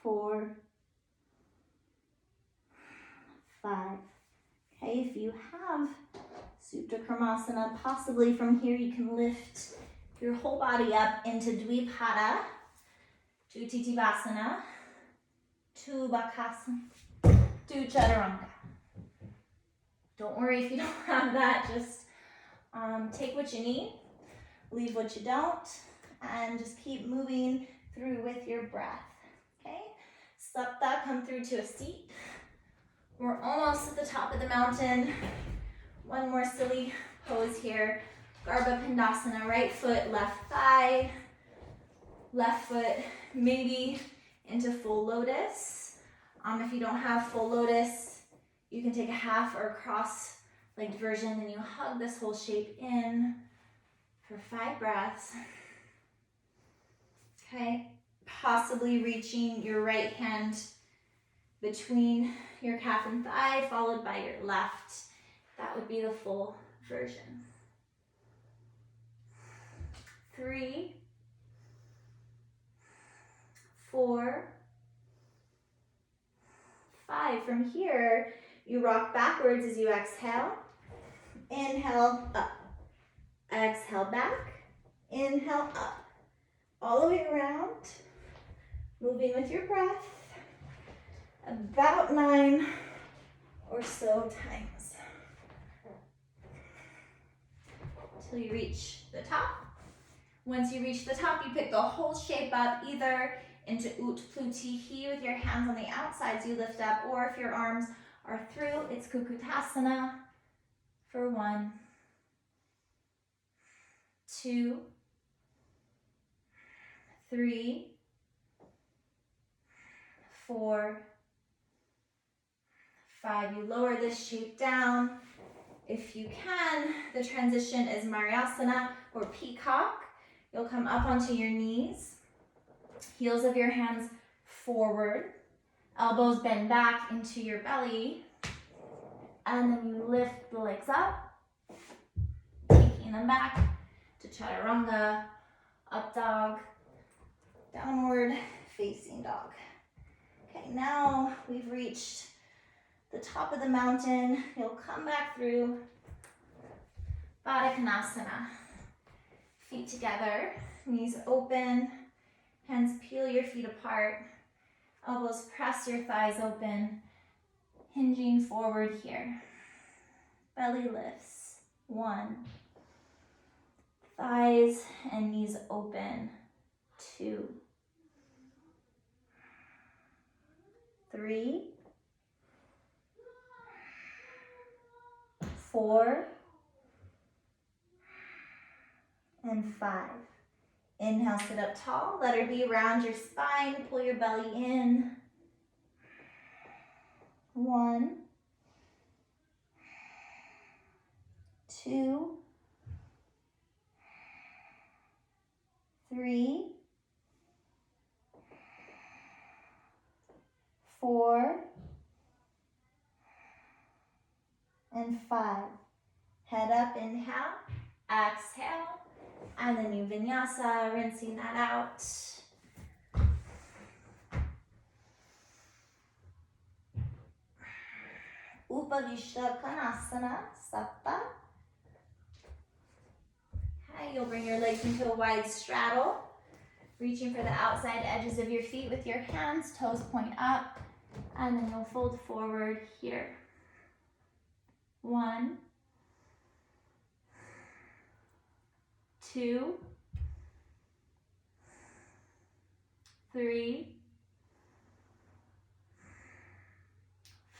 4, 5. Okay, if you have Supta Karmasana, possibly from here you can lift your whole body up into Dvipada, to Titibhasana, to Bakasana, to Chaturanga. Don't worry if you don't have that, just take what you need, leave what you don't, and just keep moving through with your breath. Okay, Sapta, come through to a seat. We're almost at the top of the mountain. One more silly pose here. Garbha Pindasana, right foot, left thigh, left foot maybe into full lotus. If you don't have full lotus, you can take a half or cross-legged version, and you hug this whole shape in for 5 breaths. Okay, possibly reaching your right hand between your calf and thigh, followed by your left. That would be the full version. 3, 4, 5. From here, you rock backwards as you exhale. Inhale, up. Exhale, back. Inhale, up. All the way around. Moving with your breath. About 9 or so times. Until you reach the top. Once you reach the top, you pick the whole shape up, either into Utplutihi with your hands on the outsides, you lift up, or if your arms are through, it's Kukutasana for 1, 2, 3, 4, 5. You lower this shape down. If you can, the transition is Maryasana or Peacock. You'll come up onto your knees, heels of your hands forward, elbows bend back into your belly, and then you lift the legs up, taking them back to Chaturanga, up dog, downward facing dog. Okay, now we've reached the top of the mountain. You'll come back through Baddha Konasana. Feet together, knees open, hands peel your feet apart, elbows press your thighs open, hinging forward here. Belly lifts. 1, Thighs and knees open. 2, 3, 4, and 5. Inhale, sit up tall. Let her be around your spine. Pull your belly in. 1, 2, 3, 4, and 5. Head up, inhale, exhale, and then new vinyasa, rinsing that out. Upavishta Konasana, Sapta. Okay, you'll bring your legs into a wide straddle, reaching for the outside edges of your feet with your hands, toes point up, and then you'll fold forward here. 1, 2, 3,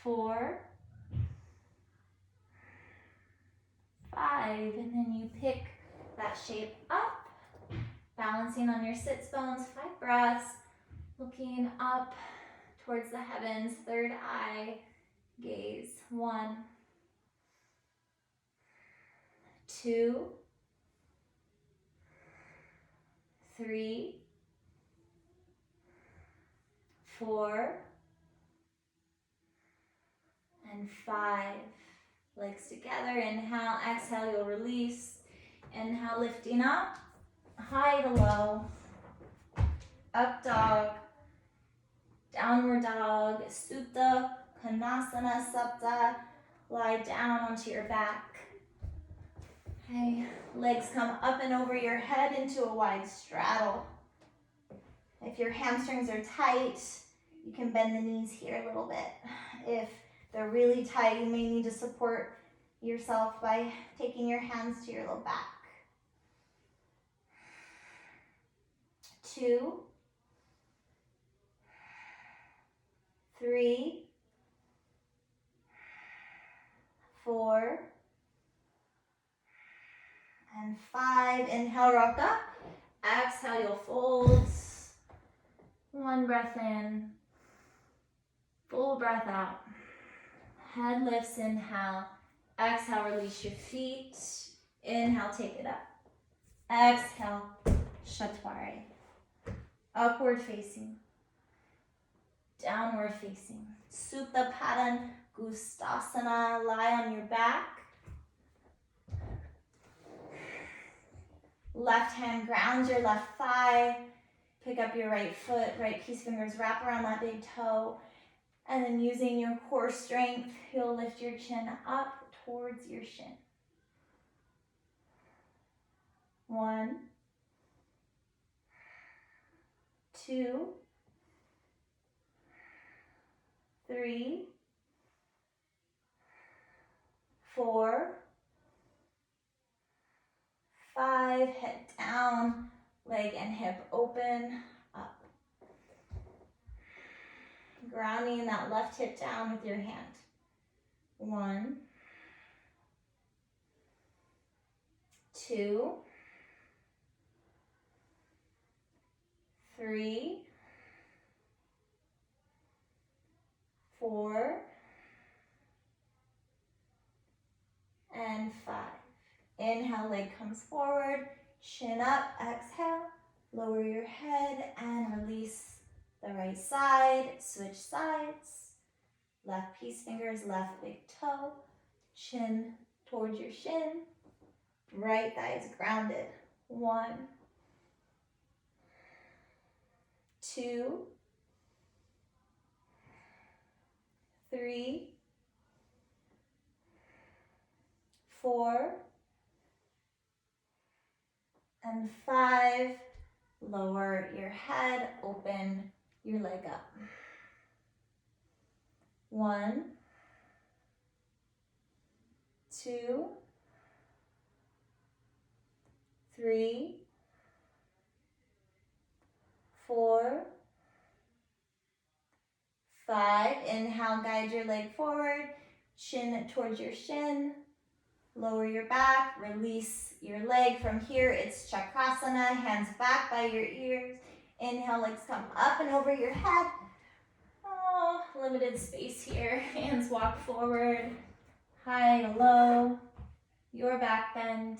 4, 5, and then you pick that shape up, balancing on your sits bones, 5 breaths, looking up towards the heavens, third eye gaze. 1, 2, 3, 4, and 5. Legs together. Inhale, exhale, you'll release. Inhale, lifting up, high to low, up dog, downward dog, Supta, Konasana, Sapta. Lie down onto your back. Okay, legs come up and over your head into a wide straddle. If your hamstrings are tight, you can bend the knees here a little bit. If they're really tight, you may need to support yourself by taking your hands to your low back. 2, 3, 4, and 5. Inhale, rock up. Exhale, you'll fold. 1 breath in, full breath out. Head lifts, inhale. Exhale, release your feet. Inhale, take it up. Exhale, Shatwari. Upward facing. Downward facing. Supta Padang Gustasana. Lie on your back. Left hand grounds your left thigh. Pick up your right foot, right peace fingers, wrap around that big toe. And then using your core strength, you'll lift your chin up towards your shin. 1, 2, 3, 4, 5. Head down, leg and hip open, up. Grounding that left hip down with your hand. 1, 2, 3, 4, and 5. Inhale, leg comes forward, chin up, exhale, lower your head and release the right side, switch sides, left peace fingers, left big toe, chin towards your shin, right thigh is grounded. 1, 2, 3, 4, and 5. Lower your head, open your leg up. 1, 2, 3, 4, 5. Inhale, guide your leg forward, chin towards your shin. Lower your back, release your leg. From here, it's chakrasana, hands back by your ears. Inhale, legs come up and over your head. Oh, limited space here. Hands walk forward, high, low, your back bend,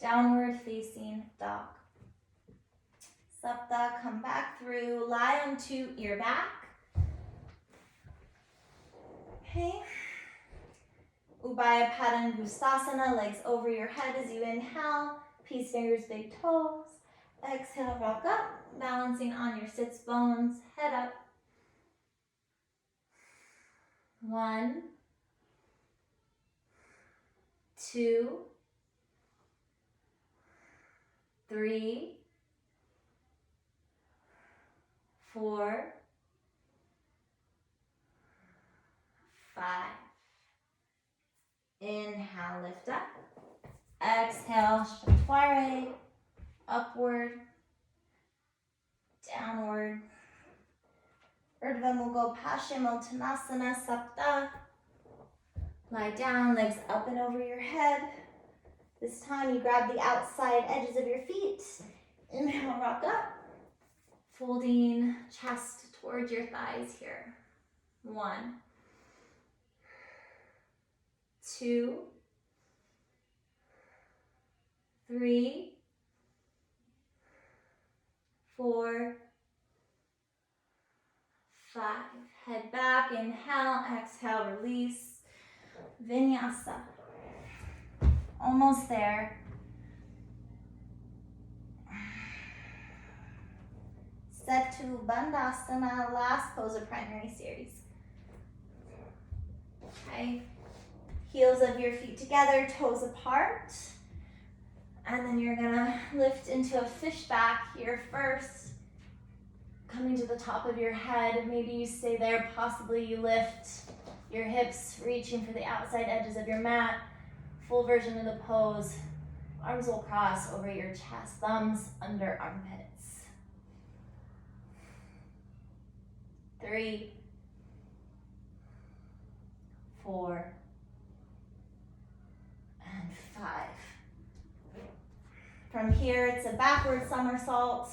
downward facing dog. Sapta, come back through, lie onto your back. Okay. Ubaya Padangustasana, legs over your head as you inhale. Peace fingers, big toes. Exhale, rock up, balancing on your sits bones, head up. 1, 2, 3, 4, 5. Inhale, lift up. Exhale, Chaturanga, upward, downward. Urdhva Mukha Paschimottanasana, Sapta. Lie down, legs up and over your head. This time you grab the outside edges of your feet. Inhale, rock up. Folding chest towards your thighs here. 1, 2, 3, 4, 5. Head back, inhale, exhale, release. Vinyasa. Almost there. Setu Bandhasana, last pose of primary series. Okay. Heels of your feet together, toes apart. And then you're gonna lift into a fish back here first. Coming to the top of your head, maybe you stay there, possibly you lift your hips, reaching for the outside edges of your mat. Full version of the pose. Arms will cross over your chest, thumbs under armpits. 3, 4, and 5. From here, it's a backward somersault.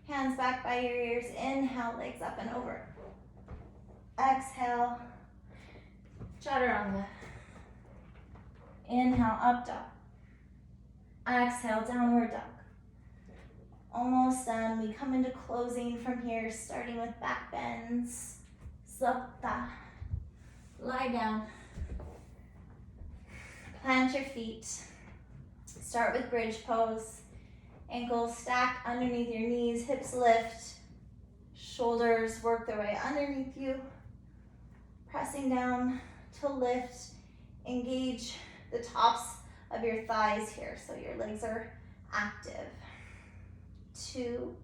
Hands back by your ears. Inhale, legs up and over. Exhale, Chaturanga. Inhale, up dog. Exhale, downward dog. Almost done. We come into closing from here, starting with back bends. Sapta. Lie down. Plant your feet. Start with bridge pose. Ankles stack underneath your knees, hips lift. Shoulders work their way underneath you. Pressing down to lift. Engage the tops of your thighs here so your legs are active. 2,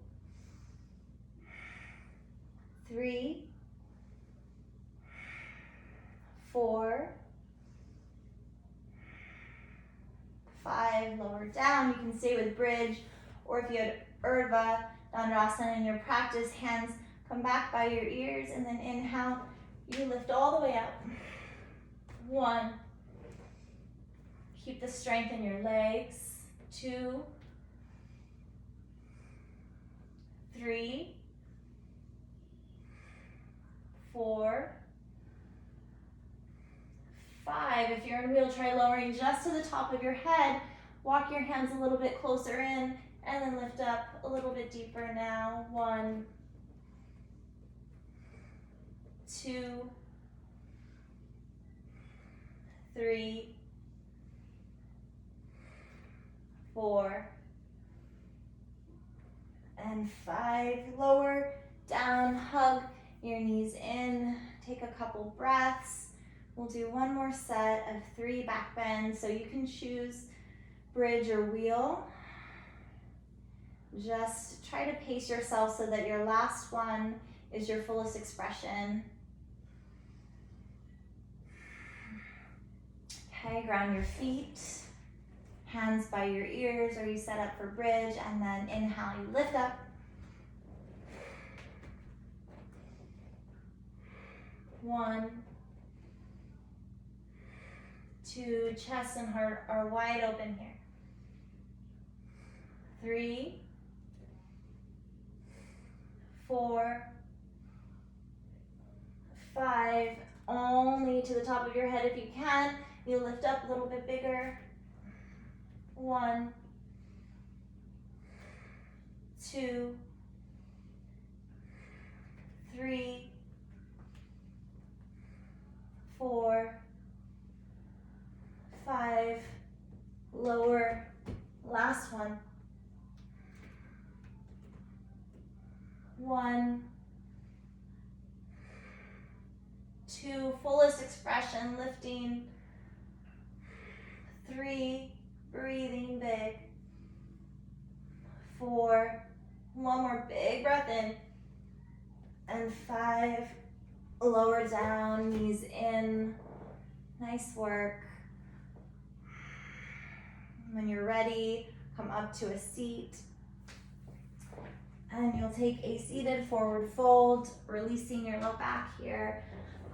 3, 4, 5. Lower down. You can stay with bridge, or if you had Urdhva Dhanurasana in your practice, hands come back by your ears, and then inhale, you lift all the way up. 1. Keep the strength in your legs. 2, 3, 4, 5. If you're in wheel, try lowering just to the top of your head. Walk your hands a little bit closer in, and then lift up a little bit deeper now. 1, 2, 3, 4, and 5. Lower, down, hug your knees in. Take a couple breaths. We'll do one more set of 3 back bends, so you can choose bridge or wheel. Just try to pace yourself so that your last one is your fullest expression. Okay, ground your feet. hands by your ears, or you set up for bridge, and then inhale, you lift up. One, two, chest and heart are wide open here. 3, 4, 5, only to the top of your head if you can. You lift up a little bit bigger. 1, 2, 3, 4, 5, lower, last one. 1, 2, fullest expression, lifting. 3, breathing big. 4, one more big breath in. And 5, lower down, knees in. Nice work. When you're ready, come up to a seat. And you'll take a seated forward fold, releasing your low back here.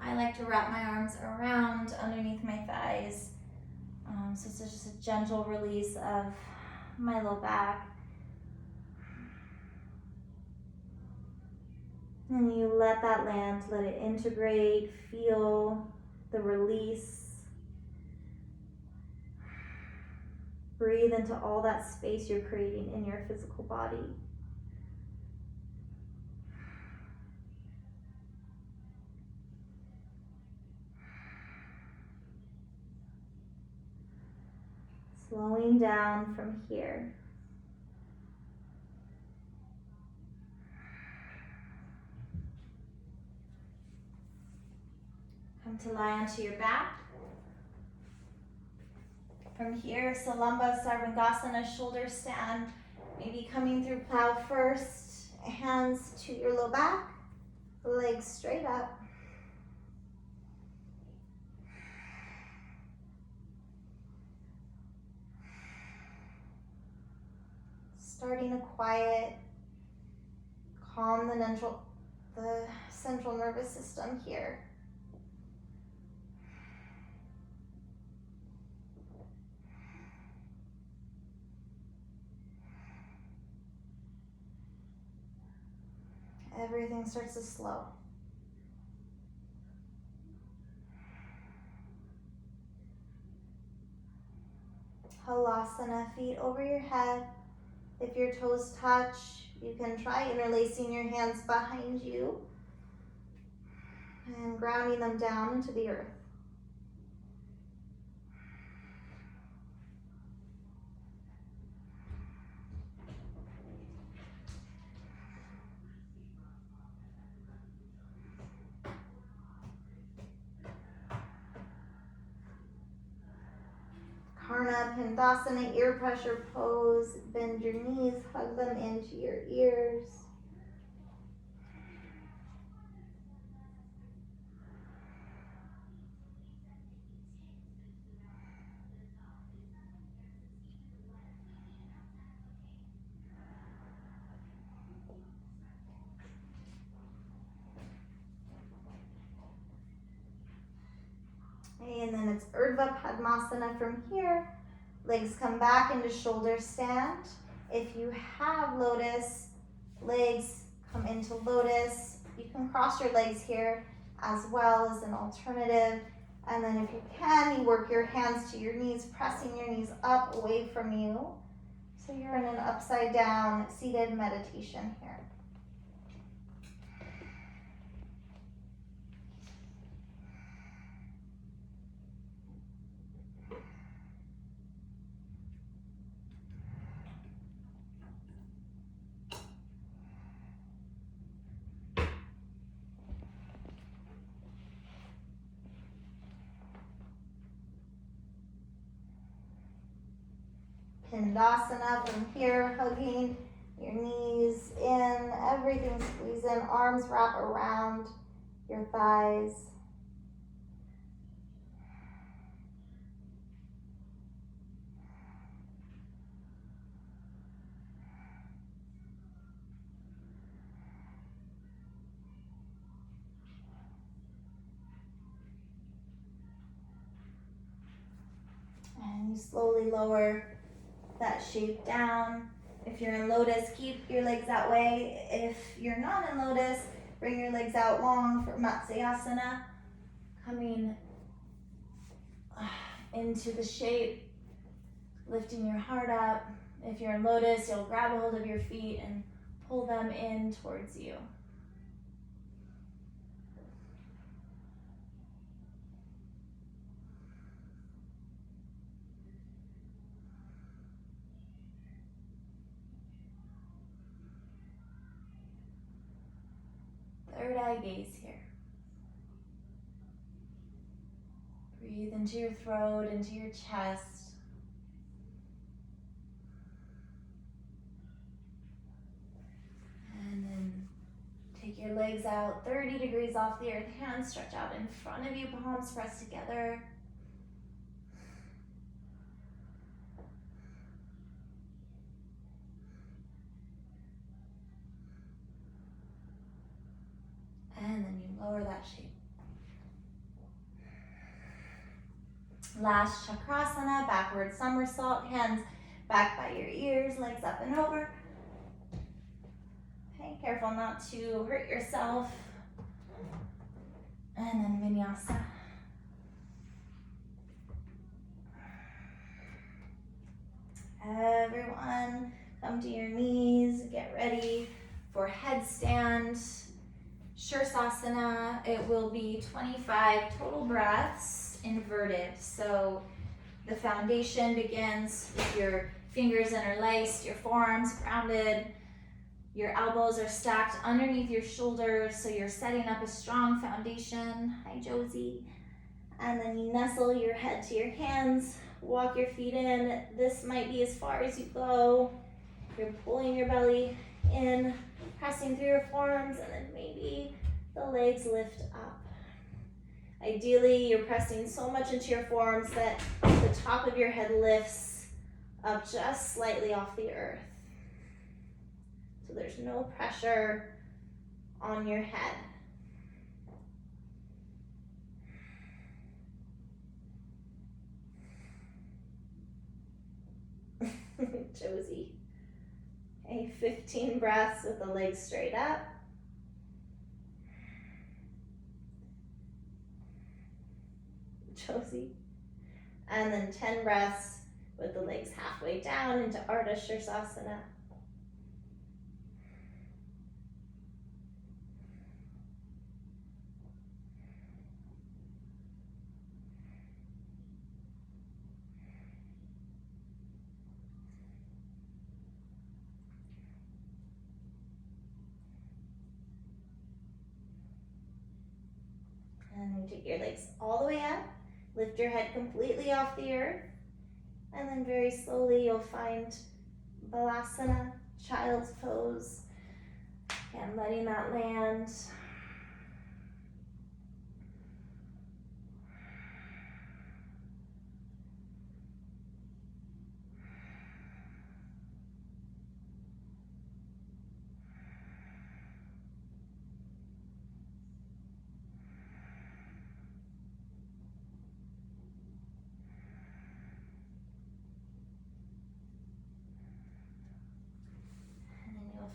I like to wrap my arms around underneath my thighs. So it's just a gentle release of my low back. And you let that land, let it integrate, feel the release. Breathe into all that space you're creating in your physical body. Slowing down from here. Come to lie onto your back. From here, Salamba Sarvangasana, shoulder stand. Maybe coming through plow first. Hands to your low back. Legs straight up. Starting to quiet, calm the central nervous system here. Everything starts to slow. Halasana, feet over your head. If your toes touch, you can try interlacing your hands behind you and grounding them down into the earth. Karna Pindasana, ear pressure pose. Bend your knees, hug them into your ears. And then it's Urdhva Padmasana from here. Legs come back into shoulder stand. If you have lotus, legs come into lotus. You can cross your legs here as well as an alternative. And then if you can, you work your hands to your knees, pressing your knees up away from you. So you're in an upside down seated meditation here. Pindasana from here, hugging your knees in, everything squeeze in, arms wrap around your thighs. slowly lower that shape down. If you're in lotus, keep your legs that way. If you're not in lotus, bring your legs out long for Matsyasana. Coming into the shape, lifting your heart up. If you're in lotus, you'll grab a hold of your feet and pull them in towards you. Third eye gaze here. Breathe into your throat, into your chest. And then take your legs out 30 degrees off the earth. Hands stretch out in front of you, palms pressed together. And then you lower that shape. Last chakrasana, backward somersault, hands back by your ears, legs up and over. Okay, careful not to hurt yourself. And then vinyasa. Everyone, come to your knees, get ready for headstand. Shirsasana, it will be 25 total breaths inverted. So the foundation begins with your fingers interlaced, your forearms grounded, your elbows are stacked underneath your shoulders, so you're setting up a strong foundation. Hi, Josie. And then you nestle your head to your hands, walk your feet in. This might be as far as you go. You're pulling your belly in, pressing through your forearms, and then maybe the legs lift up. Ideally, you're pressing so much into your forearms that the top of your head lifts up just slightly off the earth. So there's no pressure on your head. Josie. Okay, 15 breaths with the legs straight up. Josie. And then 10 breaths with the legs halfway down into Ardha Shirsasana. And you take your legs all the way up, lift your head completely off the earth, and then very slowly you'll find Balasana, child's pose, and letting that land.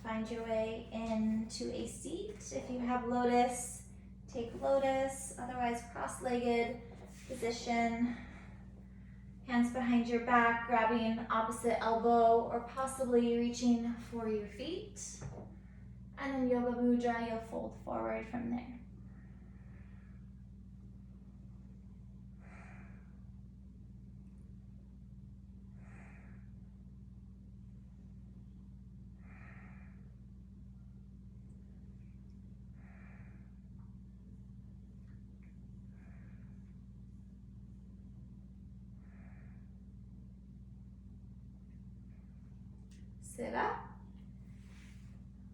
Find your way into a seat. If you have lotus, take lotus. Otherwise, cross-legged position. Hands behind your back, grabbing opposite elbow or possibly reaching for your feet. And then Yoga Mudra, you'll fold forward from there. Sit up.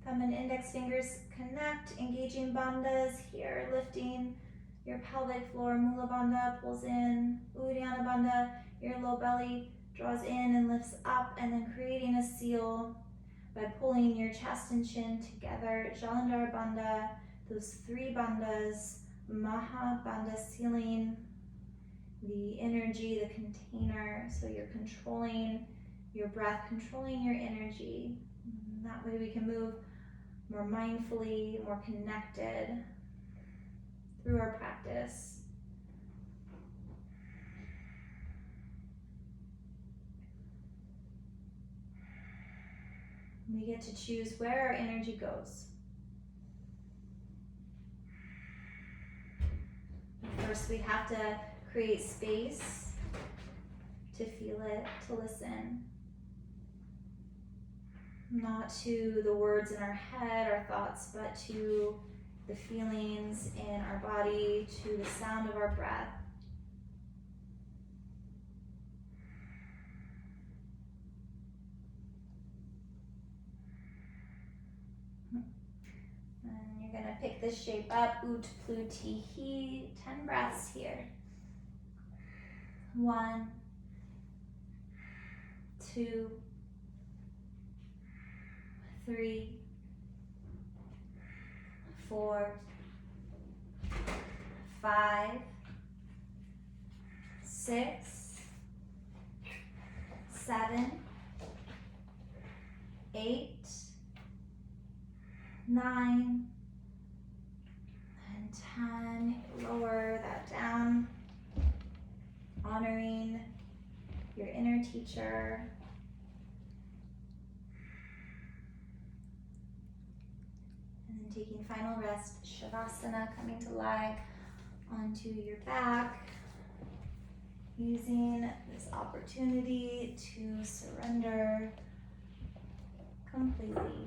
Thumb and index fingers connect, engaging bandhas here, lifting your pelvic floor. Mula bandha pulls in, Uddiyana bandha, your low belly draws in and lifts up, and then creating a seal by pulling your chest and chin together. Jalandhar bandha, those three bandhas, Maha bandha sealing the energy, the container. So you're controlling your breath, controlling your energy. And that way we can move more mindfully, more connected through our practice. We get to choose where our energy goes. First, we have to create space to feel it, to listen. Not to the words in our head, our thoughts, but to the feelings in our body, to the sound of our breath. And you're gonna pick this shape up, Utplati Hi, 10 breaths here. 1, 2, 3, 4, 5, 6, 7, 8, 9, and 10. Lower that down, honoring your inner teacher. And then taking final rest, Shavasana, coming to lie onto your back, using this opportunity to surrender completely.